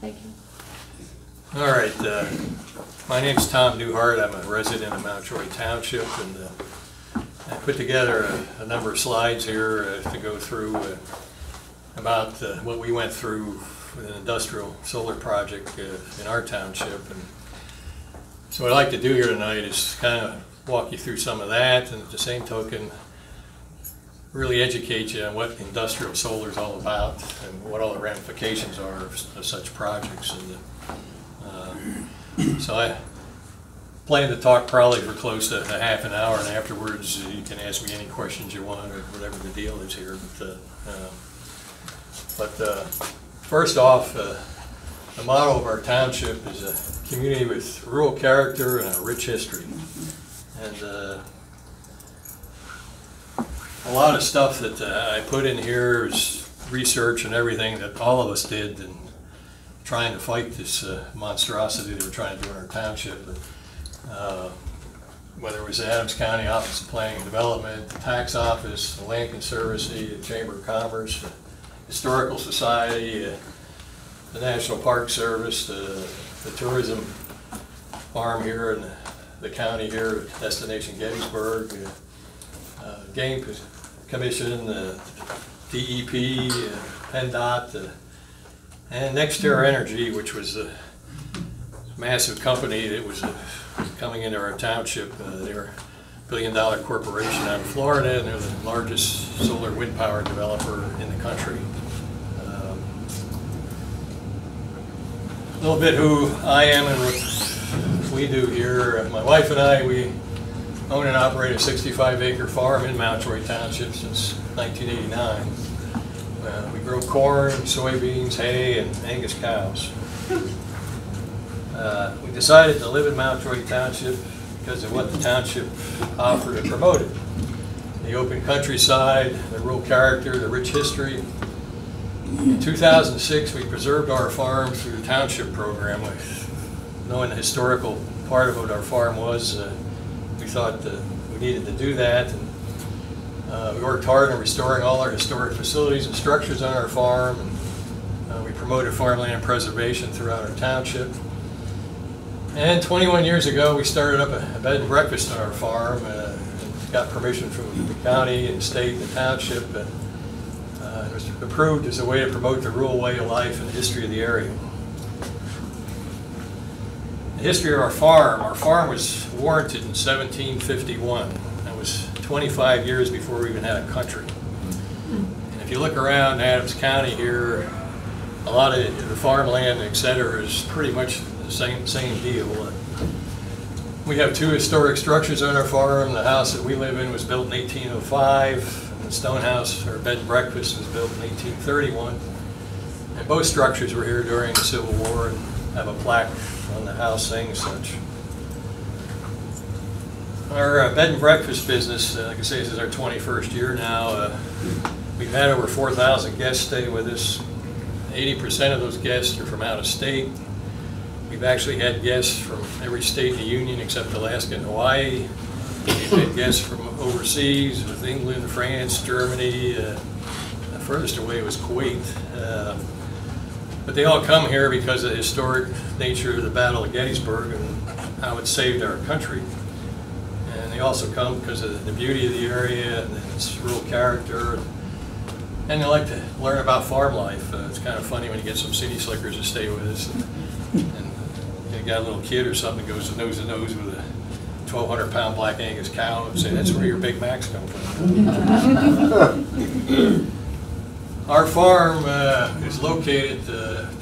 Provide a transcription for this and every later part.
Thank you. All right, my name's Tom Newhart. I'm a resident of Mount Joy Township, and I put together a number of slides here to go through about what we went through with an industrial solar project in our township. And so what I'd like to do here tonight is kind of walk you through some of that, and at the same token, really educate you on what industrial solar is all about and what all the ramifications are of such projects. And so I plan to talk probably for close to a half an hour, and afterwards you can ask me any questions you want or whatever the deal is here. But first off, the motto of our township is a community with rural character and a rich history. And a lot of stuff that I put in here is research and everything that all of us did in trying to fight this monstrosity that we're trying to do in our township. Whether it was the Adams County Office of Planning and Development, the Tax Office, the Land Conservancy, the Chamber of Commerce, the Historical Society, the National Park Service, the Tourism Farm here in the county here, Destination Gettysburg, Game Commission, DEP, PennDOT, and NextEra Energy, which was a massive company that was coming into our township. They were a billion-dollar corporation out of Florida, and they're the largest solar wind power developer in the country. A little bit who I am and what we do here. My wife and I, we own and operate a 65-acre farm in Mount Joy Township since 1989. We grow corn, soybeans, hay, and Angus cows. We decided to live in Mount Joy Township because of what the township offered and promoted. The open countryside, the rural character, the rich history. In 2006, we preserved our farm through the township program. Knowing the historical part of what our farm was, we thought we needed to do that. And we worked hard on restoring all our historic facilities and structures on our farm. And we promoted farmland preservation throughout our township. And 21 years ago, we started up a bed and breakfast on our farm. And got permission from the county and state and the township. It was approved as a way to promote the rural way of life and the history of the area. The history of our farm was warranted in 1751. That was 25 years before we even had a country. And if you look around Adams County here, a lot of the farmland, etc., is pretty much the same deal. We have two historic structures on our farm. The house that we live in was built in 1805. And the stone house, or bed and breakfast, was built in 1831. And both structures were here during the Civil War and have a plaque on the house saying such. Our bed and breakfast business, like I say, this is our 21st year now. We've had over 4,000 guests stay with us. 80% of those guests are from out of state. We've actually had guests from every state in the Union except Alaska and Hawaii. We've had guests from overseas, with England, France, Germany. The furthest away was Kuwait. But they all come here because of the historic nature of the Battle of Gettysburg and how it saved our country. And they also come because of the beauty of the area and its rural character. And they like to learn about farm life. It's kind of funny when you get some city slickers to stay with us. And you got a little kid or something that goes nose to nose with a 1,200-pound black Angus cow and say, that's where your Big Macs come from. Our farm is located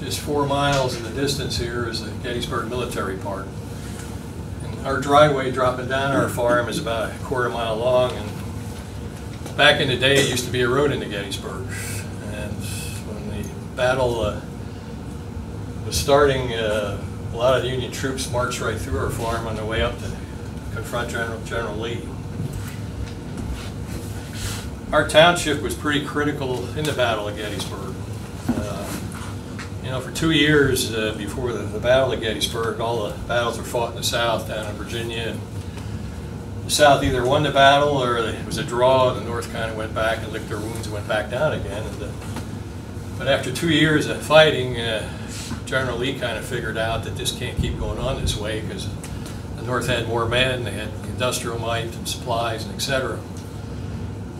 just 4 miles in the distance here is the Gettysburg Military Park. And our driveway dropping down our farm is about a quarter-mile long. And back in the day, it used to be a road into Gettysburg. And when the battle was starting, a lot of the Union troops marched right through our farm on their way up to confront General Lee. Our township was pretty critical in the Battle of Gettysburg. For 2 years before the Battle of Gettysburg, all the battles were fought in the South, down in Virginia. The South either won the battle or it was a draw, and the North kind of went back and licked their wounds and went back down again. But after 2 years of fighting, General Lee kind of figured out that this can't keep going on this way because the North had more men, they had industrial might and supplies and etc.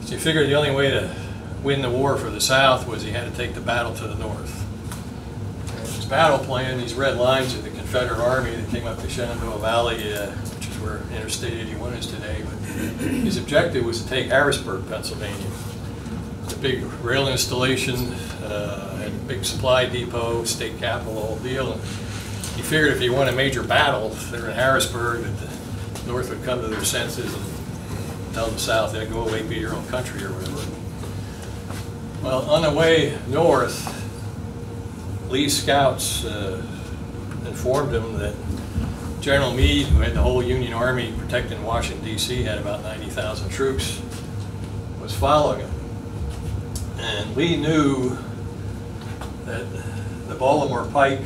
So he figured the only way to win the war for the South was he had to take the battle to the North. And his battle plan, these red lines of the Confederate Army that came up the Shenandoah Valley, which is where Interstate 81 is today, but his objective was to take Harrisburg, Pennsylvania. It's a big rail installation, and a big supply depot, state capital, the whole deal. And he figured if he won a major battle there in Harrisburg, that the North would come to their senses and tell the South, they'd go away, be your own country or whatever. Well, on the way north, Lee's scouts informed him that General Meade, who had the whole Union Army protecting Washington, D.C., had about 90,000 troops, was following him. And Lee knew that the Baltimore Pike,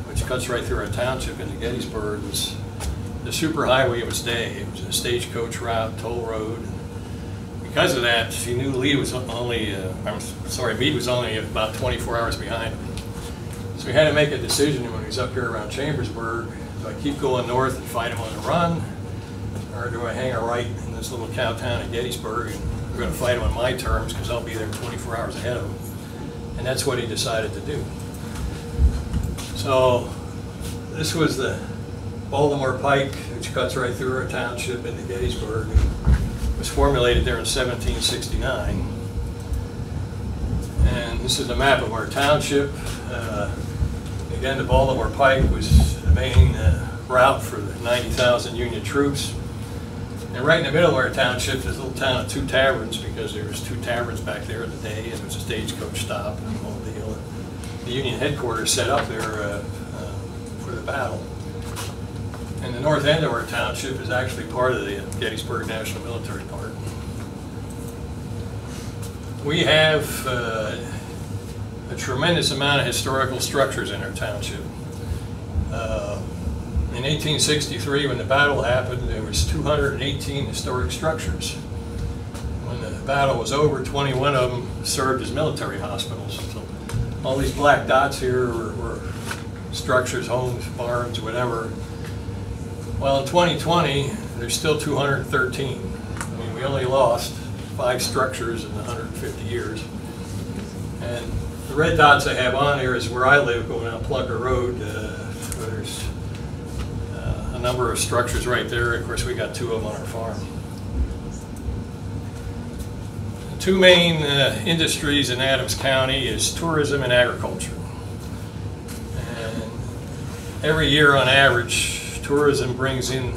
which cuts right through our township into Gettysburg, was the superhighway of its day. It was a stagecoach route, toll road. Because of that, he knew Meade was only about 24 hours behind him. So he had to make a decision when he was up here around Chambersburg: do I keep going north and fight him on the run, or do I hang a right in this little cow town of Gettysburg and we're going to fight him on my terms because I'll be there 24 hours ahead of him? And that's what he decided to do. So this was the Baltimore Pike, which cuts right through our township into Gettysburg. It was formulated there in 1769. And this is a map of our township. Again, the Baltimore Pike was the main route for the 90,000 Union troops. And right in the middle of our township, there's a little town of 2 taverns, because there was 2 taverns back there in the day, and it was a stagecoach stop and the whole deal. The Union headquarters set up there for the battle. And the north end of our township is actually part of the Gettysburg National Military Park. We have a tremendous amount of historical structures in our township. In 1863, when the battle happened, there was 218 historic structures. When the battle was over, 21 of them served as military hospitals. So all these black dots here were structures, homes, barns, whatever. Well, in 2020, there's still 213. I mean, we only lost 5 structures in 150 years. And the red dots I have on here is where I live, going out Plunker Road. Where there's a number of structures right there. Of course, we got 2 of them on our farm. The 2 main industries in Adams County is tourism and agriculture. And every year, on average, tourism brings in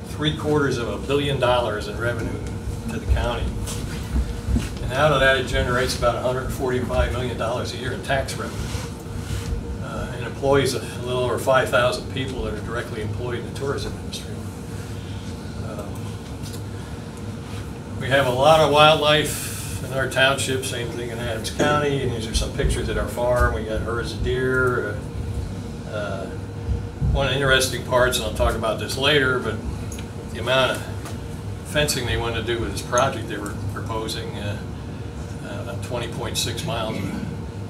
$750 million in revenue to the county. And out of that, it generates about $145 million a year in tax revenue. And employs a little over 5,000 people that are directly employed in the tourism industry. We have a lot of wildlife in our township, same thing in Adams County, and these are some pictures at our farm. We got herds of deer. One of the interesting parts, and I'll talk about this later, but the amount of fencing they wanted to do with this project they were proposing, about 20.6 miles of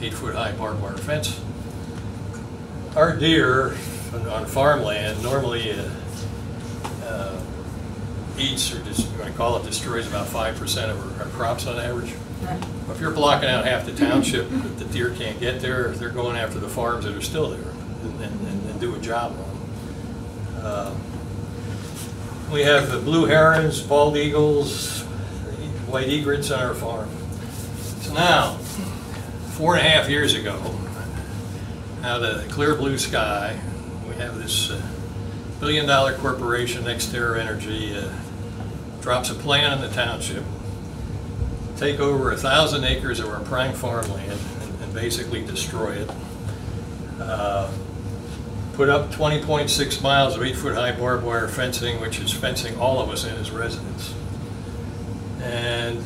8-foot high barbed wire fence. Our deer on farmland normally eats, or just, you want to call it, destroys about 5% of our crops on average. If you're blocking out half the township, the deer can't get there, they're going after the farms that are still there and do a job on them. We have the blue herons, bald eagles, white egrets on our farm. So now, 4.5 years ago, out of the clear blue sky, we have this $1 billion corporation, NextEra Energy, drops a plan in the township, take over 1,000 acres of our prime farmland and basically destroy it. Put up 20.6 miles of 8-foot high barbed wire fencing, which is fencing all of us in as residents. And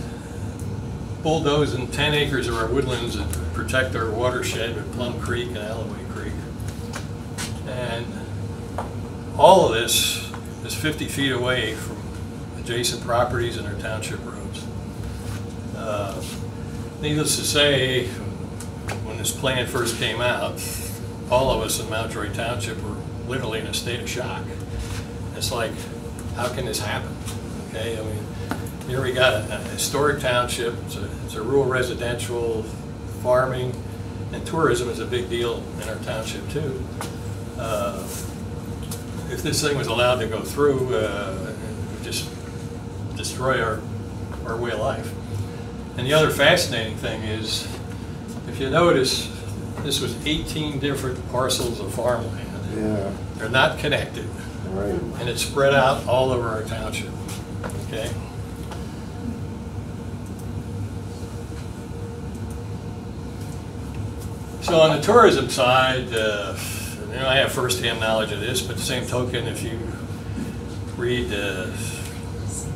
bulldozing 10 acres of our woodlands that protect our watershed with Plum Creek and Alloway Creek. And all of this is 50 feet away from adjacent properties and our township roads. Needless to say, when this plan first came out, all of us in Mountjoy Township were literally in a state of shock. It's like, how can this happen? Okay, I mean, here we got a historic township, it's a rural residential, farming, and tourism is a big deal in our township too. If this thing was allowed to go through, it would just destroy our way of life. And the other fascinating thing is, if you notice, this was 18 different parcels of farmland. Yeah. They're not connected. Right. And it's spread out all over our township. Okay? So on the tourism side, I have first-hand knowledge of this, but the same token, if you read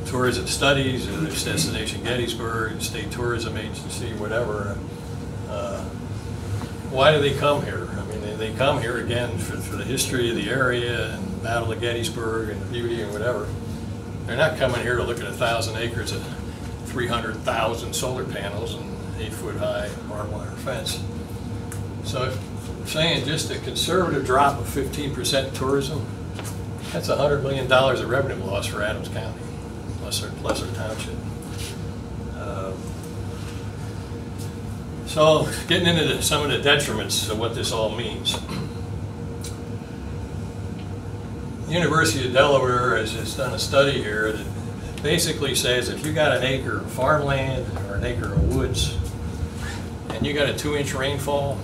tourism studies, or there's Destination Gettysburg, State Tourism Agency, whatever, why do they come here? I mean, they come here again for the history of the area and the Battle of Gettysburg and the beauty and whatever. They're not coming here to look at 1,000 acres of 300,000 solar panels and 8-foot high barbed wire fence. So I'm saying just a conservative drop of 15% tourism, that's $100 million of revenue loss for Adams County, plus our township. So getting into some of the detriments of what this all means. The University of Delaware has done a study here that basically says if you got an acre of farmland or an acre of woods and you got a 2-inch rainfall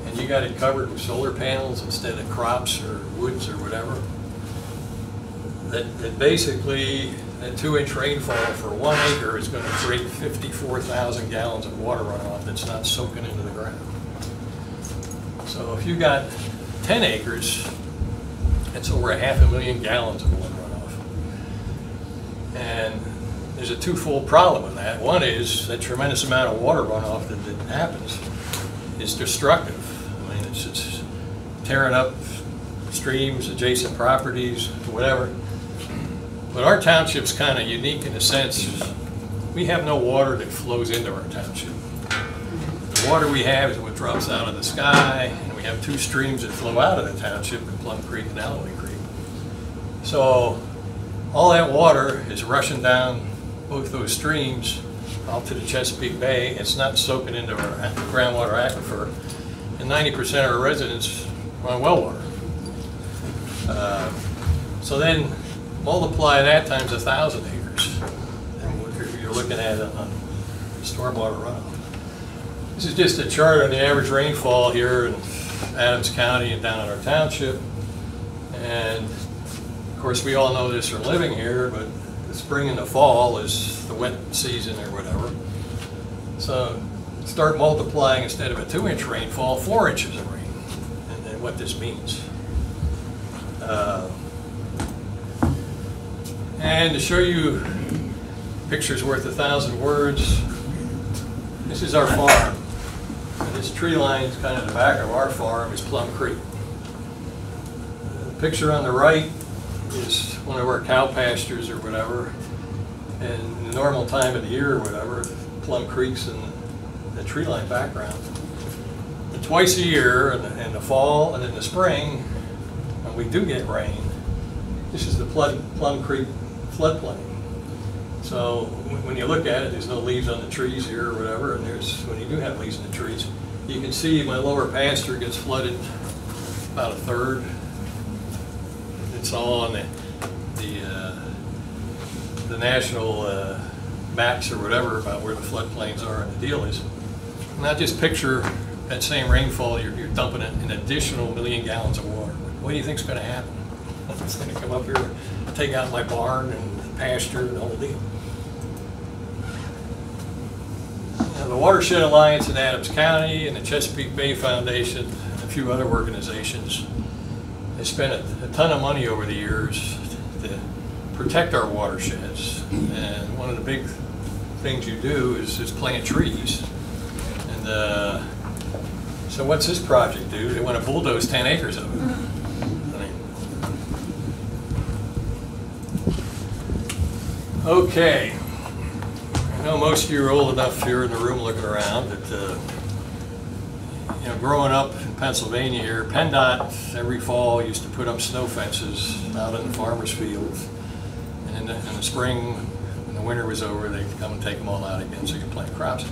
and you got it covered with solar panels instead of crops or woods or whatever, that basically that 2-inch rainfall for 1 acre is going to create 54,000 gallons of water runoff that's not soaking into the ground. So if you got 10 acres, it's over 500,000 gallons of water runoff. And there's a twofold problem with that. One is that tremendous amount of water runoff that happens is destructive. I mean, it's tearing up streams, adjacent properties, whatever. But our township's kind of unique in a sense. We have no water that flows into our township. The water we have is what drops out of the sky, and we have 2 streams that flow out of the township in Plum Creek and Alloway Creek. So all that water is rushing down both those streams out to the Chesapeake Bay. It's not soaking into our groundwater aquifer, and 90% of our residents run well water. So then multiply that times 1,000 acres, and what you're looking at on stormwater runoff. This is just a chart on the average rainfall here in Adams County and down in our township. And of course, we all know this from living here, but the spring and the fall is the wet season or whatever. So start multiplying, instead of a 2-inch rainfall, 4 inches of rain, and what this means. And to show you pictures worth 1,000 words, this is our farm. And this tree line is kind of the back of our farm is Plum Creek. The picture on the right is one of our cow pastures or whatever. And the normal time of the year or whatever, Plum Creek's in the tree line background. And twice a year, in the fall and in the spring, when we do get rain, this is the Plum Creek floodplain. So when you look at it, there's no leaves on the trees here or whatever, and when you do have leaves in the trees, you can see my lower pasture gets flooded about 1/3. It's all on the national maps or whatever about where the floodplains are, and the deal is, not just picture that same rainfall, you're dumping an additional 1 million gallons of water. What do you think's going to happen? It's going to come up here, take out my barn and pasture and the whole deal. Now, the Watershed Alliance in Adams County and the Chesapeake Bay Foundation and a few other organizations have spent a ton of money over the years to protect our watersheds. And one of the big things you do is plant trees. And so what's this project do? They want to bulldoze 10 acres of it. Okay, I know most of you are old enough here in the room looking around that you know, growing up in Pennsylvania here, PennDOT every fall used to put up snow fences out in the farmers' fields. And in the spring, when the winter was over, they'd come and take them all out again so you could plant crops.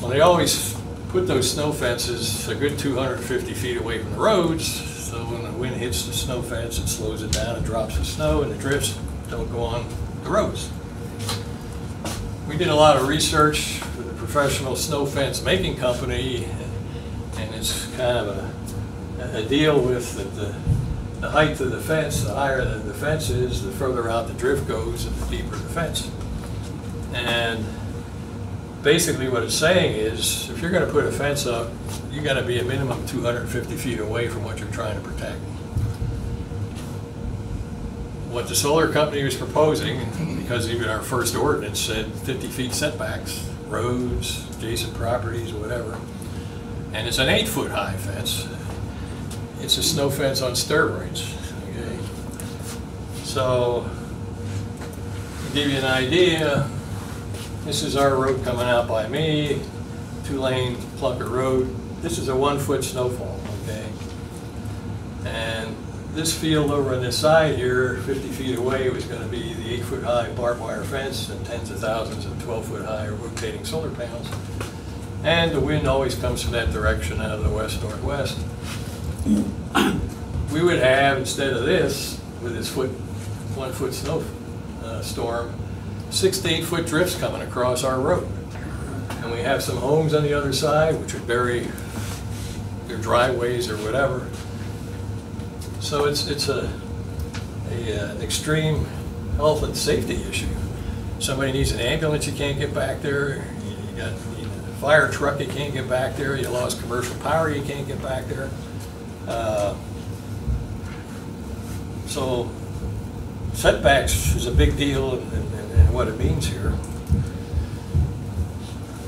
Well, they always put those snow fences a good 250 feet away from the roads, so when the wind hits the snow fence, it slows it down and drops the snow, and the drifts don't go on the roads. We did a lot of research with a professional snow fence making company, and it's kind of a deal with the height of the fence. The higher the fence is, the further out the drift goes and the deeper the fence. And basically what it's saying is, if you're going to put a fence up, you got to be a minimum 250 feet away from what you're trying to protect. What the solar company was proposing, because even our first ordinance said 50 feet setbacks, roads, adjacent properties, whatever, and it's an 8-foot high fence. It's a snow fence on steroids. Okay, so to give you an idea, this is our road coming out by me, 2-lane Plunkett Road. This is a 1-foot snowfall. Okay, and this field over on this side here, 50 feet away, was going to be the 8-foot high barbed wire fence and tens of thousands of 12-foot high rotating solar panels. And the wind always comes from that direction, out of the west-northwest. We would have, instead of this, with this 1-foot snow storm, 6 to 8 foot drifts coming across our road. And we have some homes on the other side, which would bury their driveways or whatever. So it's an extreme health and safety issue. Somebody needs an ambulance, you can't get back there. You got a fire truck, you can't get back there. You lost commercial power, you can't get back there. So setbacks is a big deal in what it means here.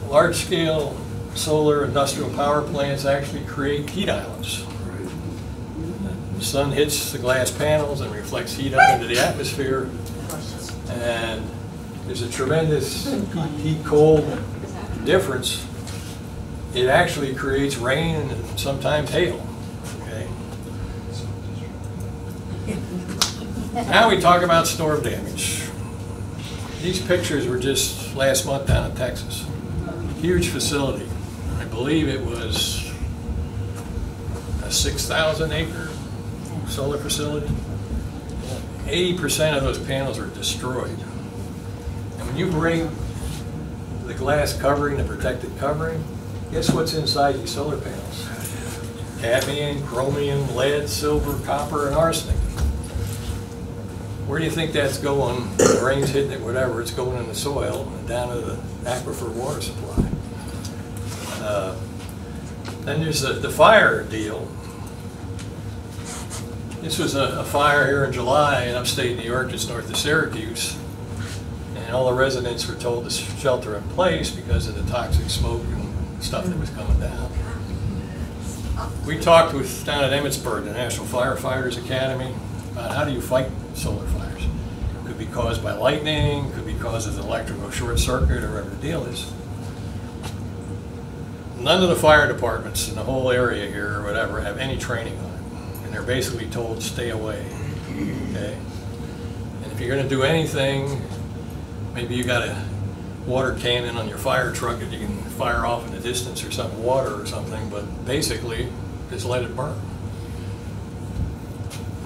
Large-scale solar industrial power plants actually create heat islands. The sun hits the glass panels and reflects heat up into the atmosphere, and there's a tremendous heat-cold difference. It actually creates rain and sometimes hail. Okay. Now we talk about storm damage. These pictures were just last month down in Texas. Huge facility. I believe it was a 6,000 acre solar facility. 80% of those panels are destroyed. And when you break the glass covering, the protected covering, guess what's inside these solar panels? Cadmium, chromium, lead, silver, copper, and arsenic. Where do you think that's going? The rain's hitting it, whatever, it's going in the soil and down to the aquifer water supply. Then there's the fire deal. This was a fire here in July in upstate New York, just north of Syracuse. And all the residents were told to shelter in place because of the toxic smoke and stuff that was coming down. We talked with down at Emmitsburg, the National Firefighters Academy, about how do you fight solar fires. Could be caused by lightning, could be caused as an electrical short circuit or whatever the deal is. None of the fire departments in the whole area here or whatever have any training on it. And they're basically told stay away. Okay? And if you're going to do anything, maybe you got a water cannon on your fire truck that you can fire off in the distance or something, water or something, but basically just let it burn.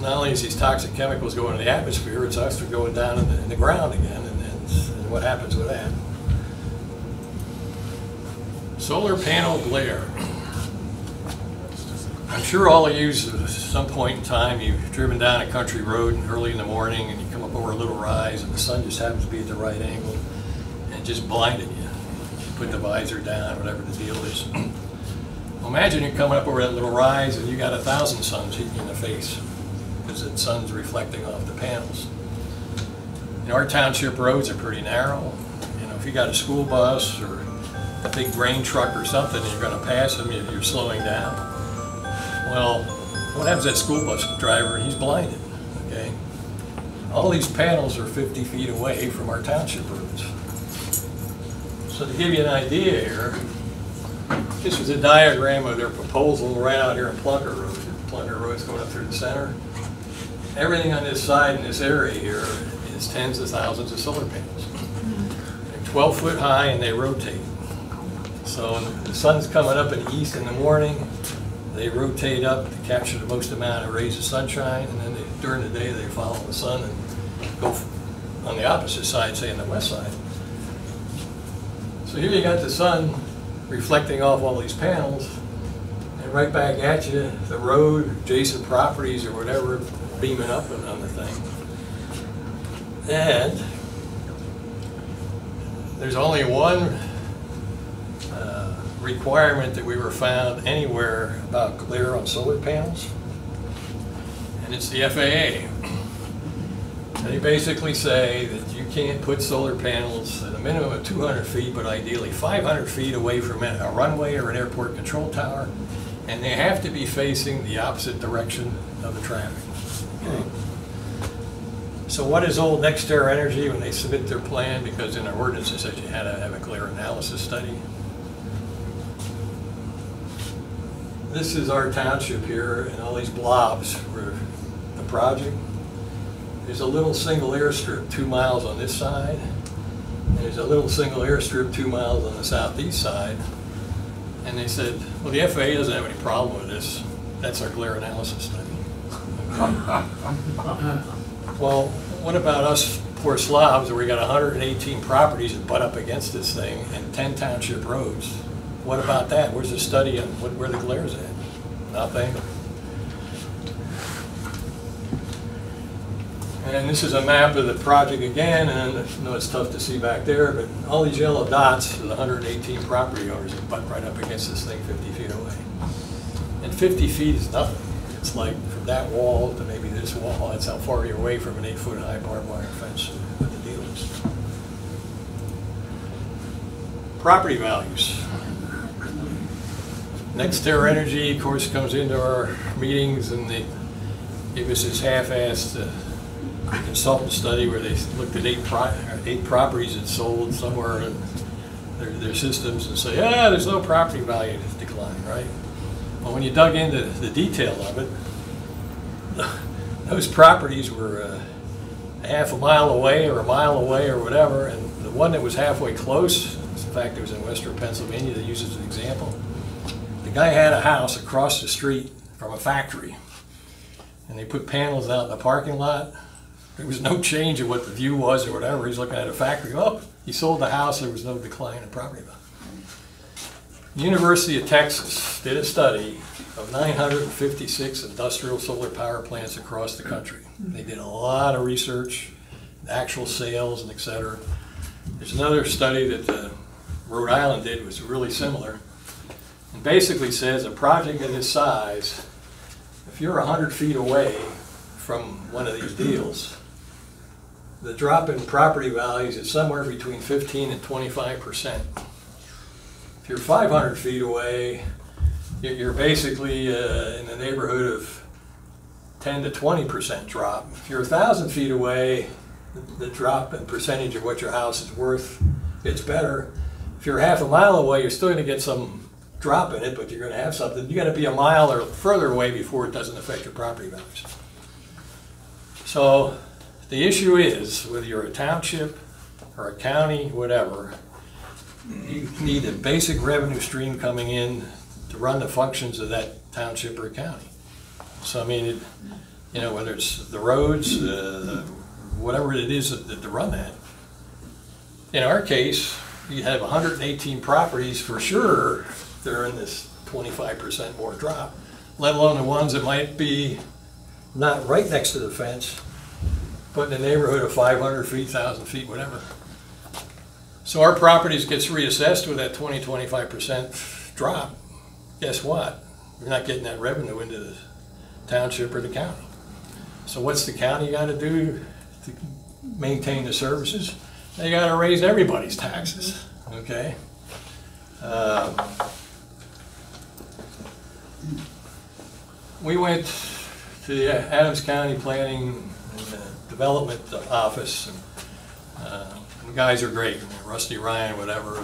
Not only is these toxic chemicals going into the atmosphere, it's actually going down in the ground again, and what happens with that? Solar panel glare. I'm sure all of you, at some point in time, you've driven down a country road early in the morning and you come up over a little rise and the sun just happens to be at the right angle and it just blinded you. You put the visor down, whatever the deal is. Well, imagine you're coming up over that little rise and you got 1,000 suns hitting you in the face because the sun's reflecting off the panels. You know, our township roads are pretty narrow. You know, if you got a school bus or a big grain truck or something and you're going to pass them, you're slowing down. Well, what happens to that school bus driver? He's blinded, okay? All these panels are 50 feet away from our township roads. So to give you an idea here, This was a diagram of their proposal right out here in Plunger Road. Plunger Road's going up through the center. Everything on this side in this area here is tens of thousands of solar panels. They're 12 foot high and they rotate. So when the sun's coming up in the east in the morning, they rotate up to capture the most amount of rays of sunshine, and then during the day they follow the sun and go on the opposite side, say on the west side. So here you got the sun reflecting off all these panels, and right back at you, the road, adjacent properties or whatever, beaming up on the thing. And there's only one requirement that we were found anywhere about glare on solar panels, and it's the FAA. They basically say that you can't put solar panels at a minimum of 200 feet, but ideally 500 feet away from a runway or an airport control tower, and they have to be facing the opposite direction of the traffic. Okay. So what is old NextEra Energy when they submit their plan? Because in our ordinance it says you had to have a glare analysis study. This is our township here, and all these blobs were the project. There's a little single airstrip 2 miles on this side, and there's a little single airstrip 2 miles on the southeast side. And they said, well, the FAA doesn't have any problem with this. That's our glare analysis study. Well, what about us poor slobs where we got 118 properties that butt up against this thing and 10 township roads? What about that? Where's the study on where the glare's at? Nothing. And this is a map of the project again, and I know it's tough to see back there, but all these yellow dots are the 118 property owners that butt right up against this thing 50 feet away. And 50 feet is nothing. It's like from that wall to maybe this wall, that's how far you're away from an 8 foot high barbed wire fence with the deal is. Property values. NextEra Energy, of course, comes into our meetings and they give us this half-assed consultant study where they looked at eight properties that sold somewhere in their systems and say, yeah, there's no property value decline, right? Well, when you dug into the detail of it, those properties were half a mile away or a mile away or whatever, and the one that was halfway close, in fact, it was in western Pennsylvania, they use as an example. The guy had a house across the street from a factory, and they put panels out in the parking lot. There was no change in what the view was or whatever. He's looking at a factory. Oh, he sold the house. There was no decline in property value. University of Texas did a study of 956 industrial solar power plants across the country. They did a lot of research, actual sales, and et cetera. There's another study that Rhode Island did, was really similar, and basically says a project of this size, if you're 100 feet away from one of these deals, the drop in property values is somewhere between 15 and 25%. If you're 500 feet away, you're basically in the neighborhood of 10 to 20% drop. If you're 1,000 feet away, the drop in percentage of what your house is worth, it's better. If you're half a mile away, you're still going to get some drop in it, but you're going to have something. You're going to be a mile or further away before it doesn't affect your property values. So the issue is, whether you're a township or a county, whatever, you need a basic revenue stream coming in to run the functions of that township or county. So I mean, you know, whether it's the roads, whatever it is to run that. In our case, you have 118 properties for sure. They're in this 25% more drop, let alone the ones that might be not right next to the fence, but in the neighborhood of 500 feet, 1,000 feet, whatever. So our properties gets reassessed with that 20-25% drop. Guess what? You're not getting that revenue into the township or the county. So what's the county got to do to maintain the services? They got to raise everybody's taxes, okay? We went to the Adams County Planning and Development Office, and the guys are great. Rusty Ryan, whatever.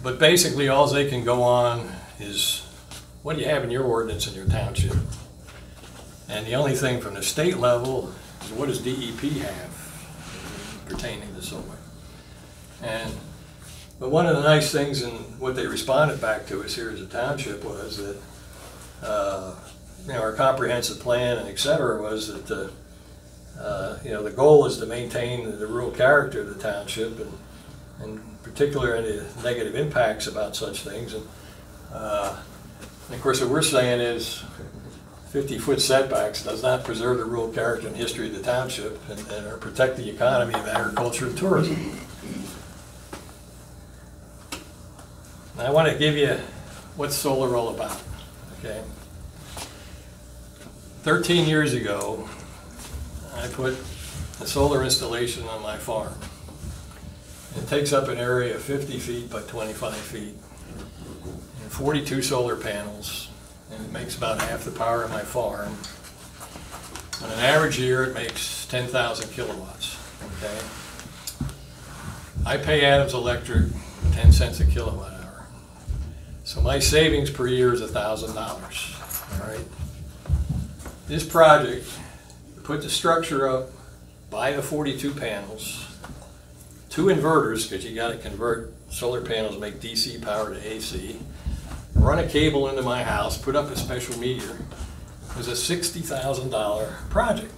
But basically, all they can go on is what do you have in your ordinance in your township? And the only thing from the state level is what does DEP have pertaining to solar? But one of the nice things and what they responded back to us here as a township was that our comprehensive plan and et cetera was that the goal is to maintain the rural character of the township and in particular any negative impacts about such things. And of course what we're saying is 50-foot setbacks does not preserve the rural character and history of the township and or protect the economy of agriculture and tourism. And I want to give you what's solar all about, okay? 13 years ago, I put a solar installation on my farm. It takes up an area of 50 feet by 25 feet and 42 solar panels, and it makes about half the power of my farm. On an average year, it makes 10,000 kilowatts, okay? I pay Adams Electric 10 cents a kilowatt hour. So my savings per year is $1,000, all right? This project, put the structure up, buy the 42 panels, 2 inverters, because you got to convert solar panels, make DC power to AC, run a cable into my house, put up a special meter. It was a $60,000 project.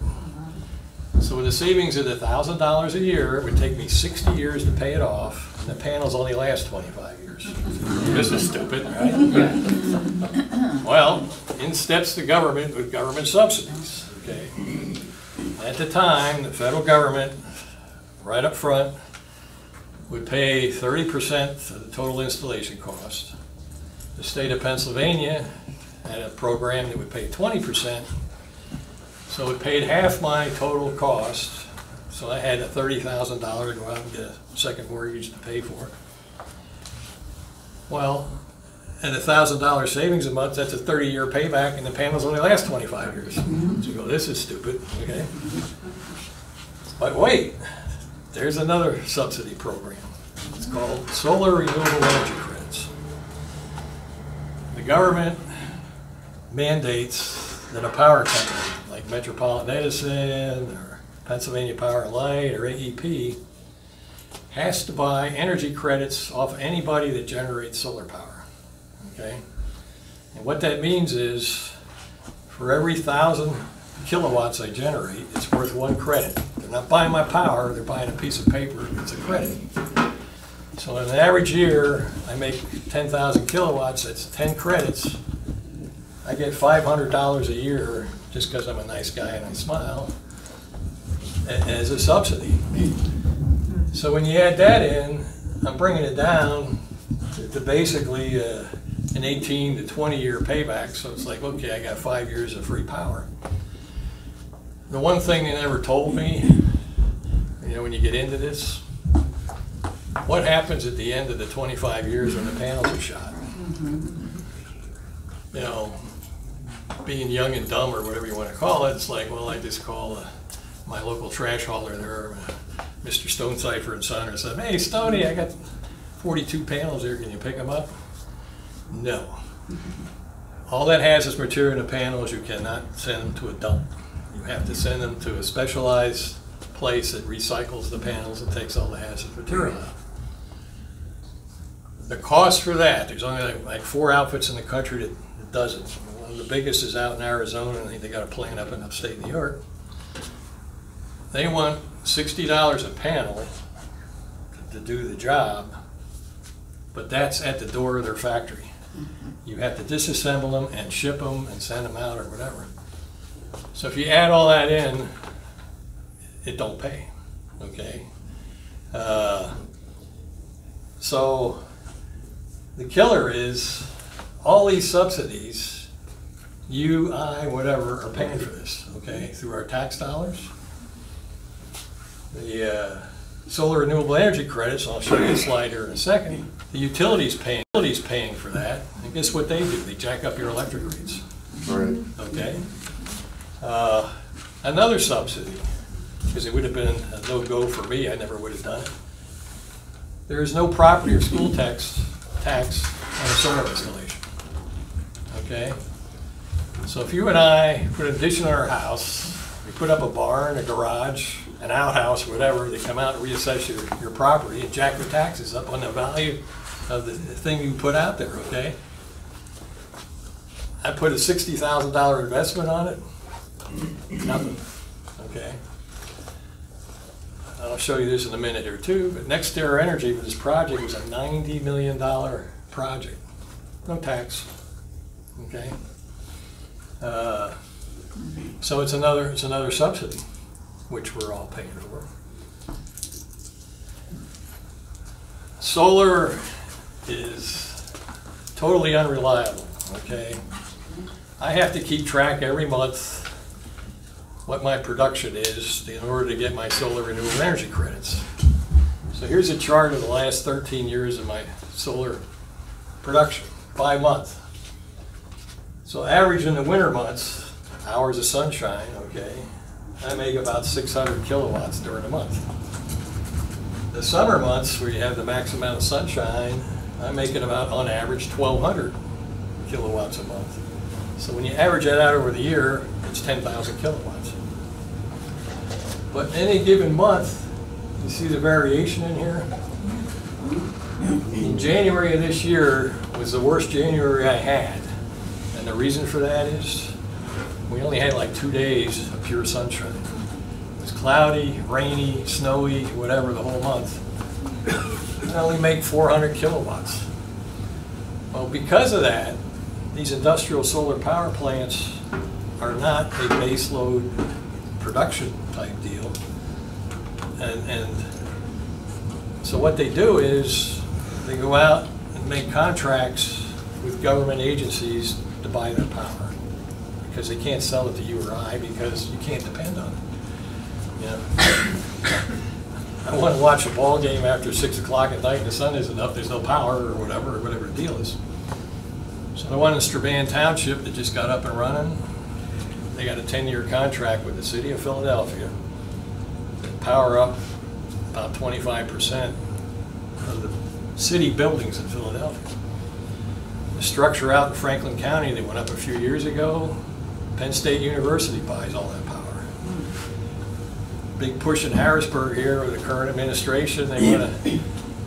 So with a savings of $1,000 a year, it would take me 60 years to pay it off, and the panels only last 25 years. This is stupid, right? Well, in steps the government with government subsidies, okay? At the time, the federal government, right up front, would pay 30% of the total installation cost. The state of Pennsylvania had a program that would pay 20%, so it paid half my total cost. So I had a $30,000 to go out and get a second mortgage to pay for it. Well, at $1,000 savings a month, that's a 30-year payback, and the panels only last 25 years. So you go, this is stupid, okay? But wait, there's another subsidy program. It's called Solar Renewable Energy Credits. The government mandates that a power company like Metropolitan Edison or Pennsylvania Power and Light or AEP has to buy energy credits off anybody that generates solar power, okay? And what that means is for every 1,000 kilowatts I generate, it's worth 1 credit. They're not buying my power, they're buying a piece of paper, it's a credit. So in an average year, I make 10,000 kilowatts, that's 10 credits. I get $500 a year just because I'm a nice guy and I smile as a subsidy. So when you add that in, I'm bringing it down to basically an 18 to 20 year payback. So it's like, okay, I got 5 years of free power. The one thing they never told me, when you get into this, what happens at the end of the 25 years when the panels are shot? Being young and dumb or whatever you want to call it, it's like, well, I just call my local trash hauler there, Mr. Stonecipher and Son, and said, hey, Stoney, I got 42 panels here, can you pick them up? No. All that hazardous material in the panels, you cannot send them to a dump. You have to send them to a specialized place that recycles the panels and takes all the hazardous material out. The cost for that, there's only like 4 outfits in the country that does it. One of the biggest is out in Arizona, and I think they got a plant up in upstate New York. They want $60 a panel to do the job, but that's at the door of their factory. You have to disassemble them and ship them and send them out or whatever. So if you add all that in, it don't pay, okay? So the killer is all these subsidies, you, I, whatever, are paying for this, okay, through our tax dollars. The solar renewable energy credits, I'll show you a slide here in a second. The utilities paying for that, and guess what they do? They jack up your electric rates. Right. Okay. Another subsidy, because it would have been a no-go for me, I never would have done it. There is no property or school tax tax on a solar installation. Okay? So if you and I put an addition on our house, we put up a barn, a garage, an outhouse, whatever, they come out and reassess your property and jack your taxes up on the value of the thing you put out there, okay? I put a $60,000 investment on it, nothing, okay? I'll show you this in a minute or two, but NextEra Energy for this project was a $90 million project. No tax, okay? So it's another subsidy, which we're all paying for. Solar is totally unreliable, okay? I have to keep track every month what my production is in order to get my solar renewable energy credits. So here's a chart of the last 13 years of my solar production by month. So average in the winter months, hours of sunshine, okay, I make about 600 kilowatts during the month. The summer months, where you have the max amount of sunshine, I'm making about, on average, 1,200 kilowatts a month. So when you average that out over the year, it's 10,000 kilowatts. But in any given month, you see the variation in here? In January of this year was the worst January I had. And the reason for that is we only had like 2 days of pure sunshine. It was cloudy, rainy, snowy, whatever the whole month. I only make 400 kilowatts. Well, because of that, these industrial solar power plants are not a base load production type deal. And so what they do is they go out and make contracts with government agencies to buy their power, because they can't sell it to you or I because you can't depend on it. You know? I want to watch a ball game after 6 o'clock at night and the sun isn't up, there's no power or whatever the deal is. So the one in Strabane Township that just got up and running, they got a 10-year contract with the city of Philadelphia to power up about 25% of the city buildings in Philadelphia. The structure out in Franklin County that went up a few years ago, Penn State University buys all that power. Big push in Harrisburg here with the current administration. They want to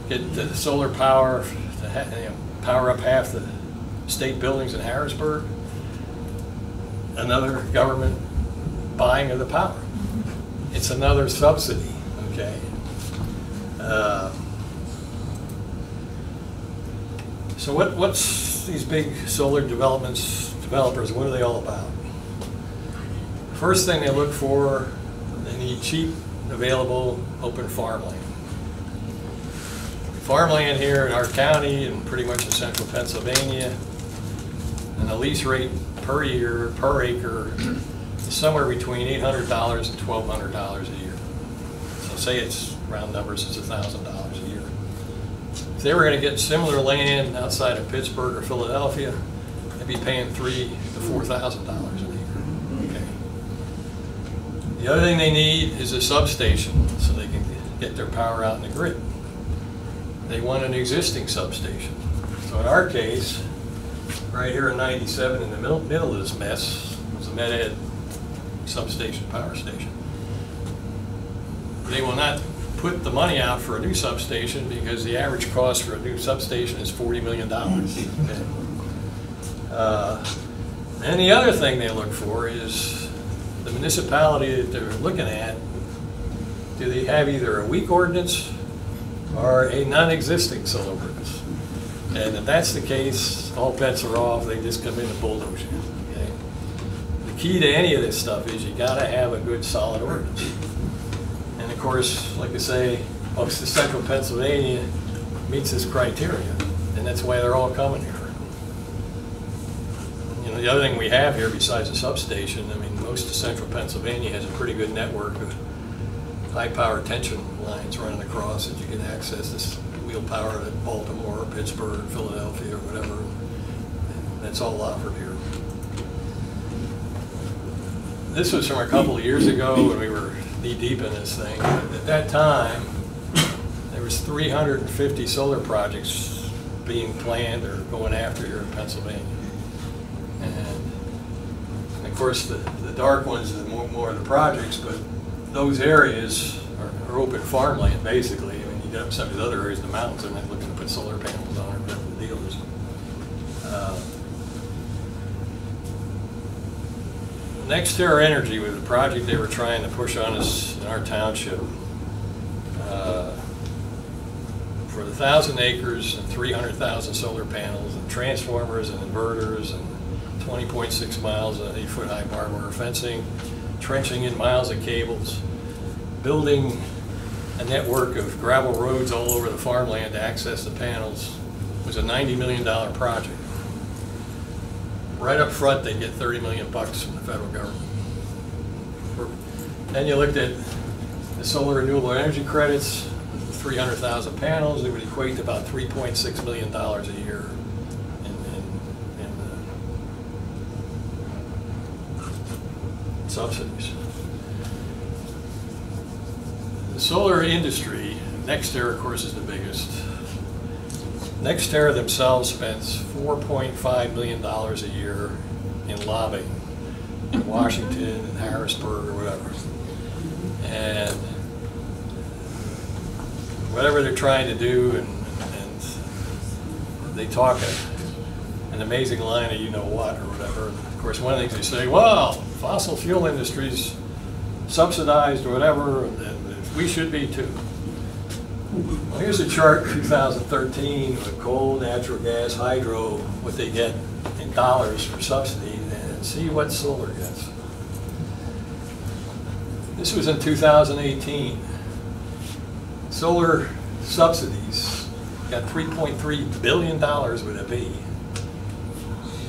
get the solar power to power up half the state buildings in Harrisburg. Another government buying of the power. It's another subsidy, okay? So what's these big solar developers, what are they all about? First thing they look for, they need cheap, available, open farmland. Farmland here in our county and pretty much in central Pennsylvania, and the lease rate per year, per acre, is somewhere between $800 and $1,200 a year. So say it's, round numbers, it's $1,000 a year. If they were going to get similar land outside of Pittsburgh or Philadelphia, they'd be paying $3,000 to $4,000 a year. Okay. The other thing they need is a substation so they can get their power out in the grid. They want an existing substation. So in our case, right here in 97, in the middle of this mess, was the Med-Ed substation, power station. They will not put the money out for a new substation because the average cost for a new substation is $40 million. Okay. And the other thing they look for is the municipality that they're looking at, do they have either a weak ordinance or a non-existing solar ordinance? And if that's the case, all bets are off. They just come in and bulldoze you. Okay? The key to any of this stuff is you got to have a good, solid ordinance. And of course, like I say, most of central Pennsylvania meets this criteria, and that's why they're all coming here. You know, the other thing we have here, besides the substation, I mean, most of central Pennsylvania has a pretty good network of high-power tension lines running across that you can access this wheel power to Baltimore, Pittsburgh, Philadelphia, or whatever. And that's all offered here. This was from a couple of years ago when we were knee-deep in this thing. At that time, there was 350 solar projects being planned or going after here in Pennsylvania. And of course, the dark ones are more of the projects, but those areas are open farmland, basically. I mean, you get up some of the other areas in the mountains, and they're looking to put solar panels on or whatever the deal is. NextEra Energy was a project they were trying to push on us in our township for the 1,000 acres and 300,000 solar panels and transformers and inverters and 20.6 miles of 8-foot high barbed wire fencing, trenching in miles of cables, building a network of gravel roads all over the farmland to access the panels. Was a $90 million project. Right up front, they get $30 million from the federal government. Then you looked at the solar renewable energy credits, 300,000 panels. It would equate to about $3.6 million a year in subsidies. The solar industry, NextEra, of course, is the biggest. NextEra themselves spends $4.5 million a year in lobbying in Washington and Harrisburg or whatever. And whatever they're trying to do, and they talk an amazing line of you know what or whatever. And of course, one of the things they say, well, fossil fuel industry's subsidized or whatever, and we should be too. Well, here's a chart, 2013, with coal, natural gas, hydro, what they get in dollars for subsidy, and see what solar gets. This was in 2018. Solar subsidies got $3.3 billion with a B,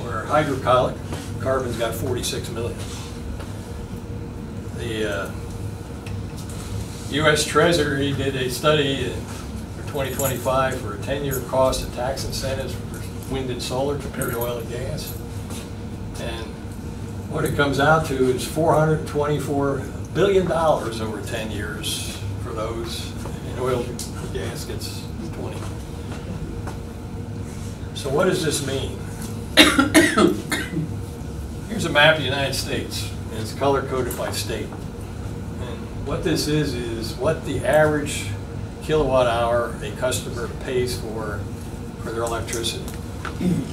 where hydrocarbons got $46 million. The U.S. Treasury did a study for 2025 for a 10-year cost of tax incentives for wind and solar compared to oil and gas. And what it comes out to is $424 billion over 10 years for those, and oil and gas gets 20. So what does this mean? Here's a map of the United States, and it's color-coded by state. What this is what the average kilowatt hour a customer pays for their electricity.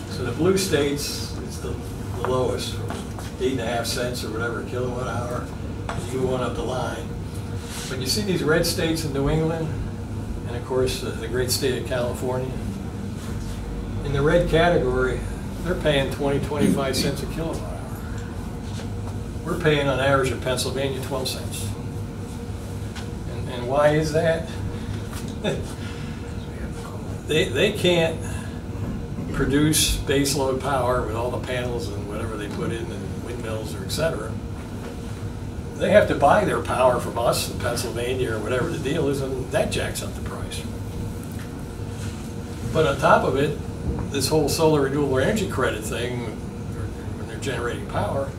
So the blue states, it's the lowest, 8.5 cents or whatever a kilowatt hour, and you go on up the line. But you see these red states in New England, and of course the great state of California. In the red category, they're paying 20-25 cents a kilowatt hour. We're paying on average in Pennsylvania 12 cents. And why is that? They can't produce baseload power with all the panels and whatever they put in and windmills or et cetera. They have to buy their power from us in Pennsylvania or whatever the deal is, and that jacks up the price. But on top of it, this whole solar renewable energy credit thing, when they're generating power,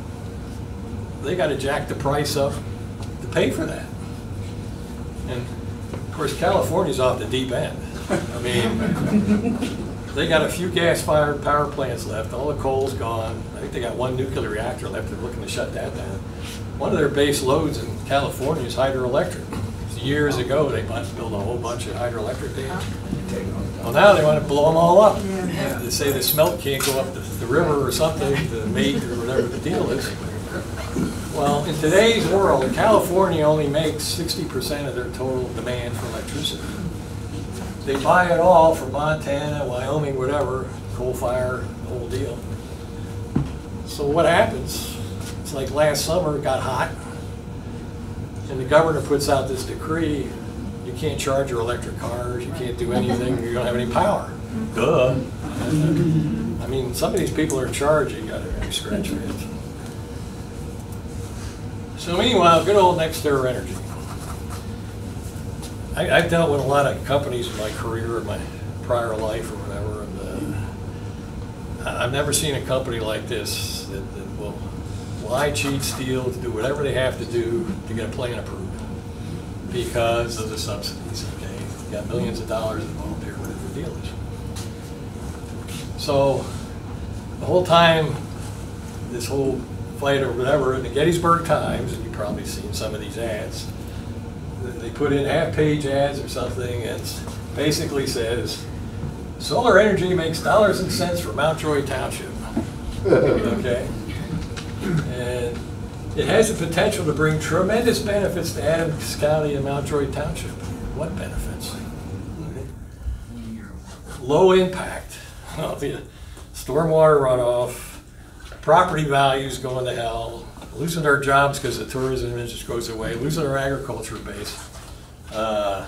they got to jack the price up to pay for that. And of course, California's off the deep end. I mean, they got a few gas-fired power plants left. All the coal's gone. I think they got one nuclear reactor left. They're looking to shut that down. One of their base loads in California is hydroelectric. Years ago, they built a whole bunch of hydroelectric dams. Well, now they want to blow them all up. They say the smelt can't go up the river or something, the mate or whatever the deal is. Well, in today's world, California only makes 60% of their total demand for electricity. They buy it all from Montana, Wyoming, whatever, coal-fired, the whole deal. So what happens? It's like last summer, it got hot, and the governor puts out this decree, you can't charge your electric cars, you can't do anything, you don't have any power. Duh. I mean, some of these people are in charge, you got to scratch your heads. So meanwhile, good old NextEra Energy. I've dealt with a lot of companies in my career, in my prior life or whatever, and I've never seen a company like this that will lie, cheat, steal, to do whatever they have to do to get a plan approved because of the subsidies, okay? Got millions of dollars involved here, whatever the deal is. So the whole time, this whole fight or whatever, in the Gettysburg Times, and you've probably seen some of these ads, they put in half-page ads or something, and it basically says, solar energy makes dollars and cents for Mountjoy Township. Okay? And it has the potential to bring tremendous benefits to Adams County and Mountjoy Township. What benefits? Low impact. Stormwater runoff, property values going to hell, losing our jobs because the tourism industry goes away, losing our agriculture base. And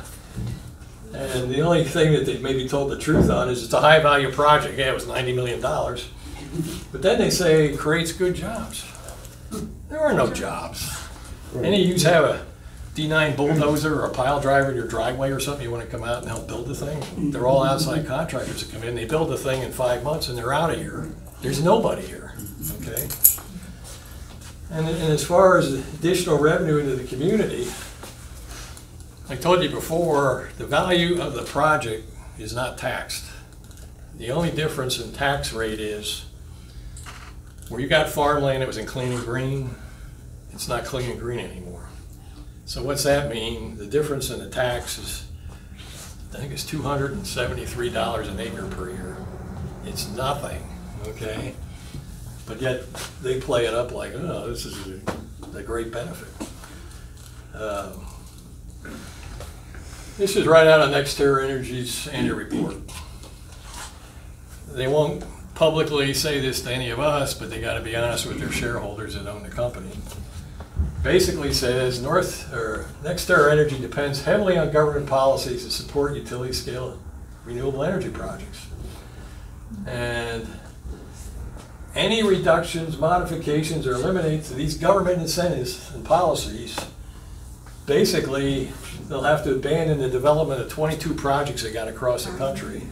the only thing that they maybe told the truth on is it's a high value project. Yeah, it was $90 million. But then they say it creates good jobs. There are no jobs. Any of you have a D9 bulldozer or a pile driver in your driveway or something, you want to come out and help build the thing? They're all outside contractors that come in. They build the thing in 5 months and they're out of here. There's nobody here, okay? And as far as additional revenue into the community, I told you before, the value of the project is not taxed. The only difference in tax rate is where you got farmland that was in clean and green, it's not clean and green anymore. So what's that mean? The difference in the tax is, I think it's $273 an acre per year. It's nothing, okay? But yet they play it up like, oh, this is a great benefit. This is right out of NextEra Energy's annual report. They won't publicly say this to any of us, but they got to be honest with their shareholders that own the company. Basically says NextEra Energy depends heavily on government policies to support utility scale renewable energy projects. And any reductions, modifications, or eliminates of these government incentives and policies, basically they'll have to abandon the development of 22 projects they got across the country.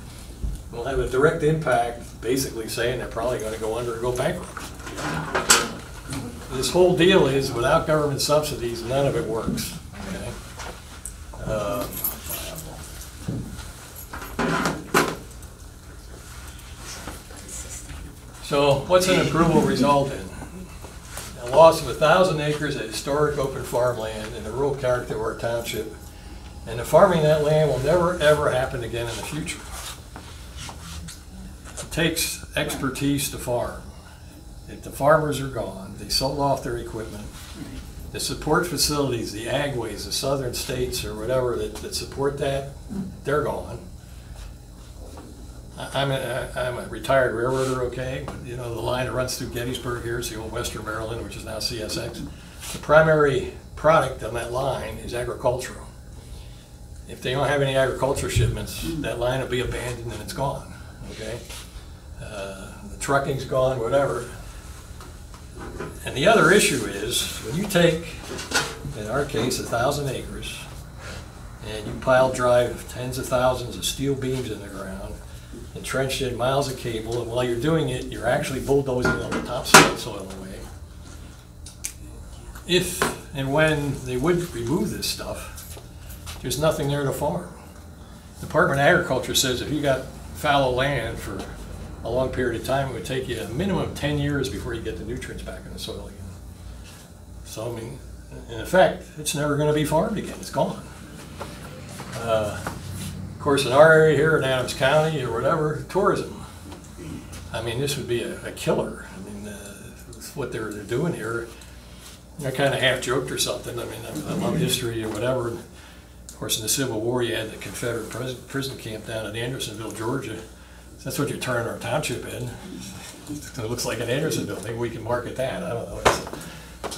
Will have a direct impact, basically saying they're probably going to go under and go bankrupt. This whole deal is, without government subsidies, none of it works. Okay? So what's an approval result in? A loss of 1,000 acres of historic open farmland in the rural character of our township, and the farming of that land will never ever happen again in the future. It takes expertise to farm. If the farmers are gone, they sold off their equipment, the support facilities, the agways, the southern states or whatever that support that, they're gone. I'm a retired railroader, okay, but you know the line that runs through Gettysburg here is the old Western Maryland, which is now CSX. The primary product on that line is agricultural. If they don't have any agriculture shipments, that line will be abandoned and it's gone, okay? The trucking's gone, whatever. And the other issue is, when you take, in our case, 1,000 acres, and you pile drive tens of thousands of steel beams in the ground, entrenched in miles of cable, and while you're doing it, you're actually bulldozing all the topsoil away. If and when they would remove this stuff, there's nothing there to farm. The Department of Agriculture says if you got fallow land for a long period of time, it would take you a minimum of 10 years before you get the nutrients back in the soil again. So, I mean, in effect, it's never going to be farmed again. It's gone. Of course, in our area here in Adams County or whatever, tourism. I mean, this would be a killer. I mean, what they're doing here. I kind of half joked or something. I mean, I love history or whatever. Of course, in the Civil War, you had the Confederate prison camp down in Andersonville, Georgia. That's what you're turning our township in. It looks like an Andersonville. Maybe we can market that. I don't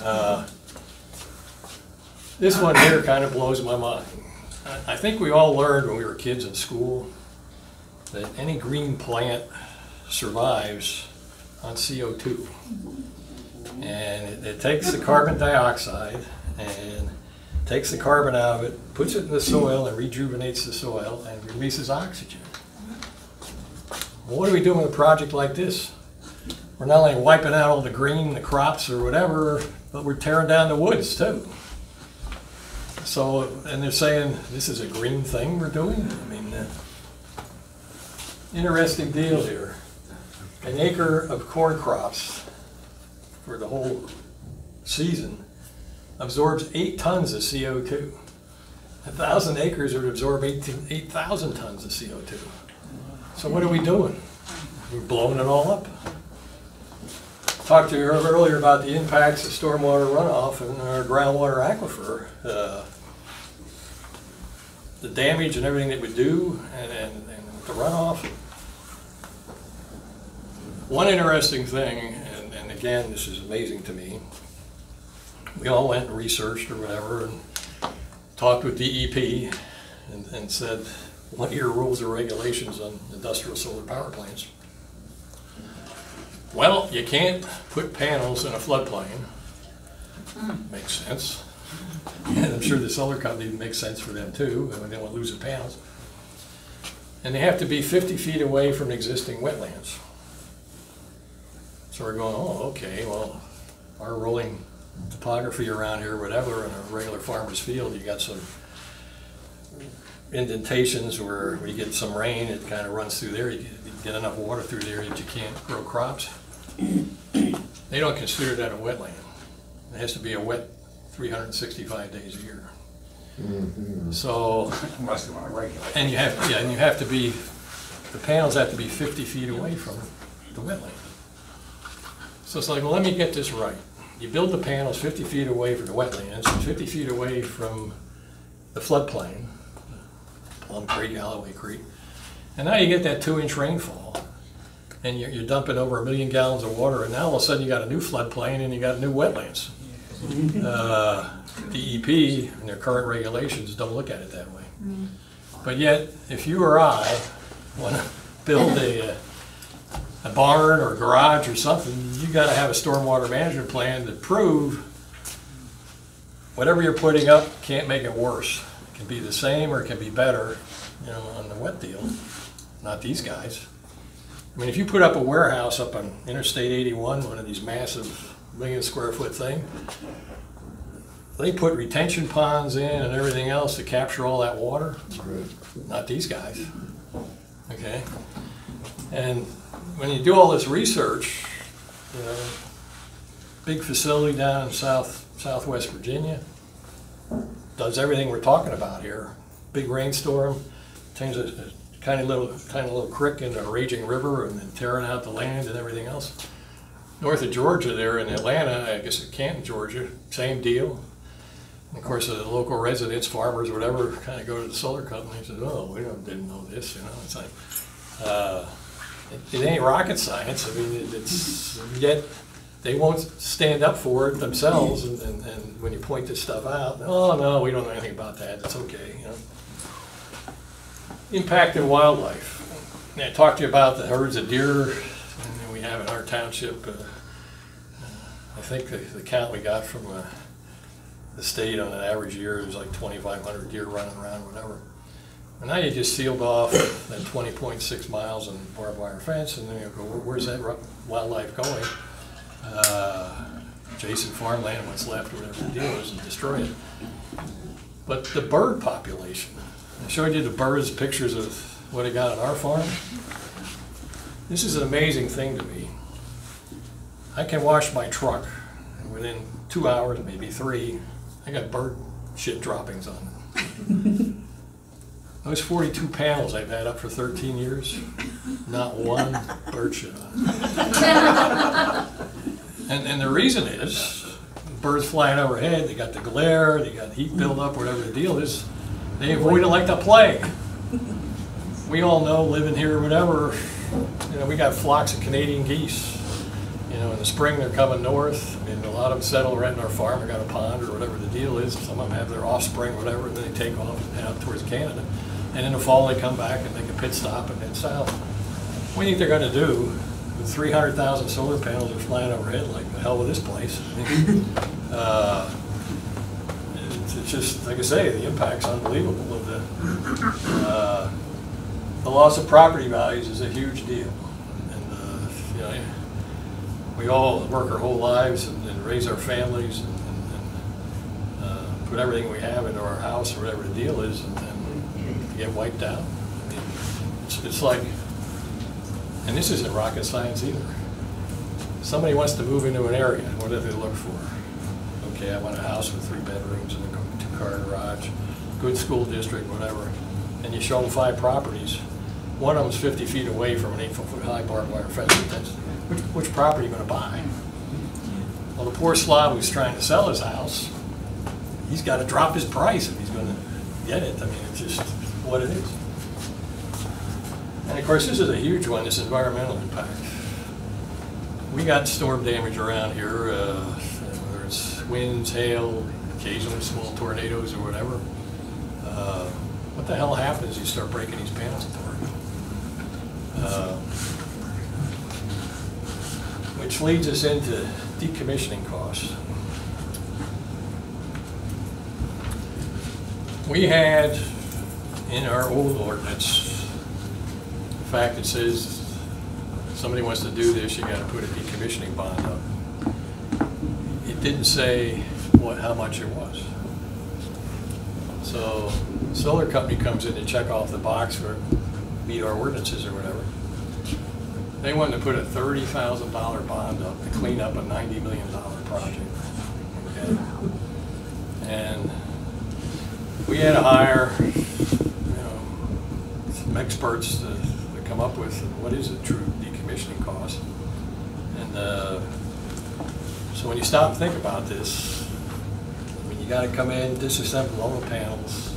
know. This one here kind of blows my mind. I think we all learned when we were kids in school that any green plant survives on CO2. And it takes the carbon dioxide and takes the carbon out of it, puts it in the soil and rejuvenates the soil and releases oxygen. Well, what are we doing with a project like this? We're not only wiping out all the green, the crops or whatever, but we're tearing down the woods too. So, and they're saying this is a green thing we're doing? I mean, interesting deal here. an acre of corn crops for the whole season absorbs 8 tons of CO2. 1,000 acres would absorb 8,000 tons of CO2. So what are we doing? We're blowing it all up. Talked to you earlier about the impacts of stormwater runoff and our groundwater aquifer. The damage and everything that we do and the runoff. One interesting thing, and again, this is amazing to me, we all went and researched or whatever and talked with DEP and said, what are your rules or regulations on industrial solar power plants? Well, you can't put panels in a floodplain. Makes sense. And I'm sure the solar company makes sense for them too, and they don't want to lose the panels. And they have to be 50 feet away from existing wetlands. So we're going, oh, okay, well, our rolling topography around here, whatever, in a regular farmer's field, you got some indentations where when you get some rain, it kind of runs through there. You get enough water through there that you can't grow crops. They don't consider that a wetland. It has to be a wet 365 days a year. Mm-hmm. So, and you have to be, the panels have to be 50 feet away from the wetland. So it's like, well, let me get this right. You build the panels 50 feet away from the wetlands, 50 feet away from the floodplain, Plum Creek, Alloway Creek, and now you get that 2-inch rainfall, and you're dumping over 1 million gallons of water, and now all of a sudden you got a new floodplain and you got new wetlands. DEP and their current regulations don't look at it that way. But yet, if you or I want to build a barn or a garage or something, you got to have a stormwater management plan to prove whatever you're putting up can't make it worse. It can be the same or it can be better, you know, on the wet deal. Not these guys. I mean, if you put up a warehouse up on Interstate 81, one of these massive 1 million square foot thing, they put retention ponds in and everything else to capture all that water. Not these guys. Okay? And when you do all this research, you know, big facility down in southwest Virginia, does everything we're talking about here. Big rainstorm, turns a tiny little creek into a raging river and then tearing out the land and everything else. North of Georgia there in Atlanta, I guess in Canton, Georgia, same deal. And of course, the local residents, farmers, whatever, kind of go to the solar company and say, oh, we didn't know this, you know. It's like, it ain't rocket science. I mean, it's yet they won't stand up for it themselves. And when you point this stuff out, oh no, we don't know anything about that. It's okay, you know. Impact in wildlife. And I talked to you about the herds of deer we have in our township. I think the count we got from the state on an average year is like 2,500 deer running around, whatever. And now you just sealed off that 20.6 miles in barbed wire fence, and then you go, where's that wildlife going? Adjacent farmland, what's left, or whatever the deal is, and destroy it. But the bird population, I showed you the birds, pictures of what I got on our farm. This is an amazing thing to me. I can wash my truck, and within 2 hours, maybe 3, I got bird shit droppings on it. Those 42 panels I've had up for 13 years, not one bird shit on it. And the reason is, birds flying overhead, they got the glare, they got heat buildup, whatever the deal is, they avoid it like the plague. We all know, living here, whatever, you know, we got flocks of Canadian geese. You know, in the spring they're coming north. I mean, a lot of them settle right in our farm. We got a pond or whatever the deal is. Some of them have their offspring, whatever, and then they take off and head out towards Canada. And in the fall they come back and make a pit stop and head south. What do you think they're going to do with 300,000 solar panels are flying overhead? Like, the hell with this place. It's just, like I say, the impact's unbelievable. Of the loss of property values is a huge deal. And you know, we all work our whole lives and raise our families and put everything we have into our house or whatever the deal is, and get wiped out. I mean, it's like, And this isn't rocket science either. Somebody wants to move into an area, what do they look for? Okay, I want a house with 3 bedrooms and a 2-car garage, good school district, whatever. And you show them 5 properties. One of them's 50 feet away from an 8-foot high barbed wire fence. Which property are you going to buy? Well, the poor slob who's trying to sell his house, he's got to drop his price if he's going to get it. I mean, it's just what it is. And of course, this is a huge one, this environmental impact. We got storm damage around here, whether it's winds, hail, occasionally small tornadoes or whatever. What the hell happens? You start breaking these panels apart. Which leads us into decommissioning costs. We had in our old ordinance, in fact, it says somebody wants to do this, you got to put a decommissioning bond up. It didn't say how much it was. So the solar company comes in to check off the box or meet our ordinances or whatever. They wanted to put a $30,000 bond up to clean up a $90 million project. Okay? And we had to hire, some experts to come up with what is a true decommissioning cost. And so when you stop and think about this, I mean, you got to come in, disassemble all the panels,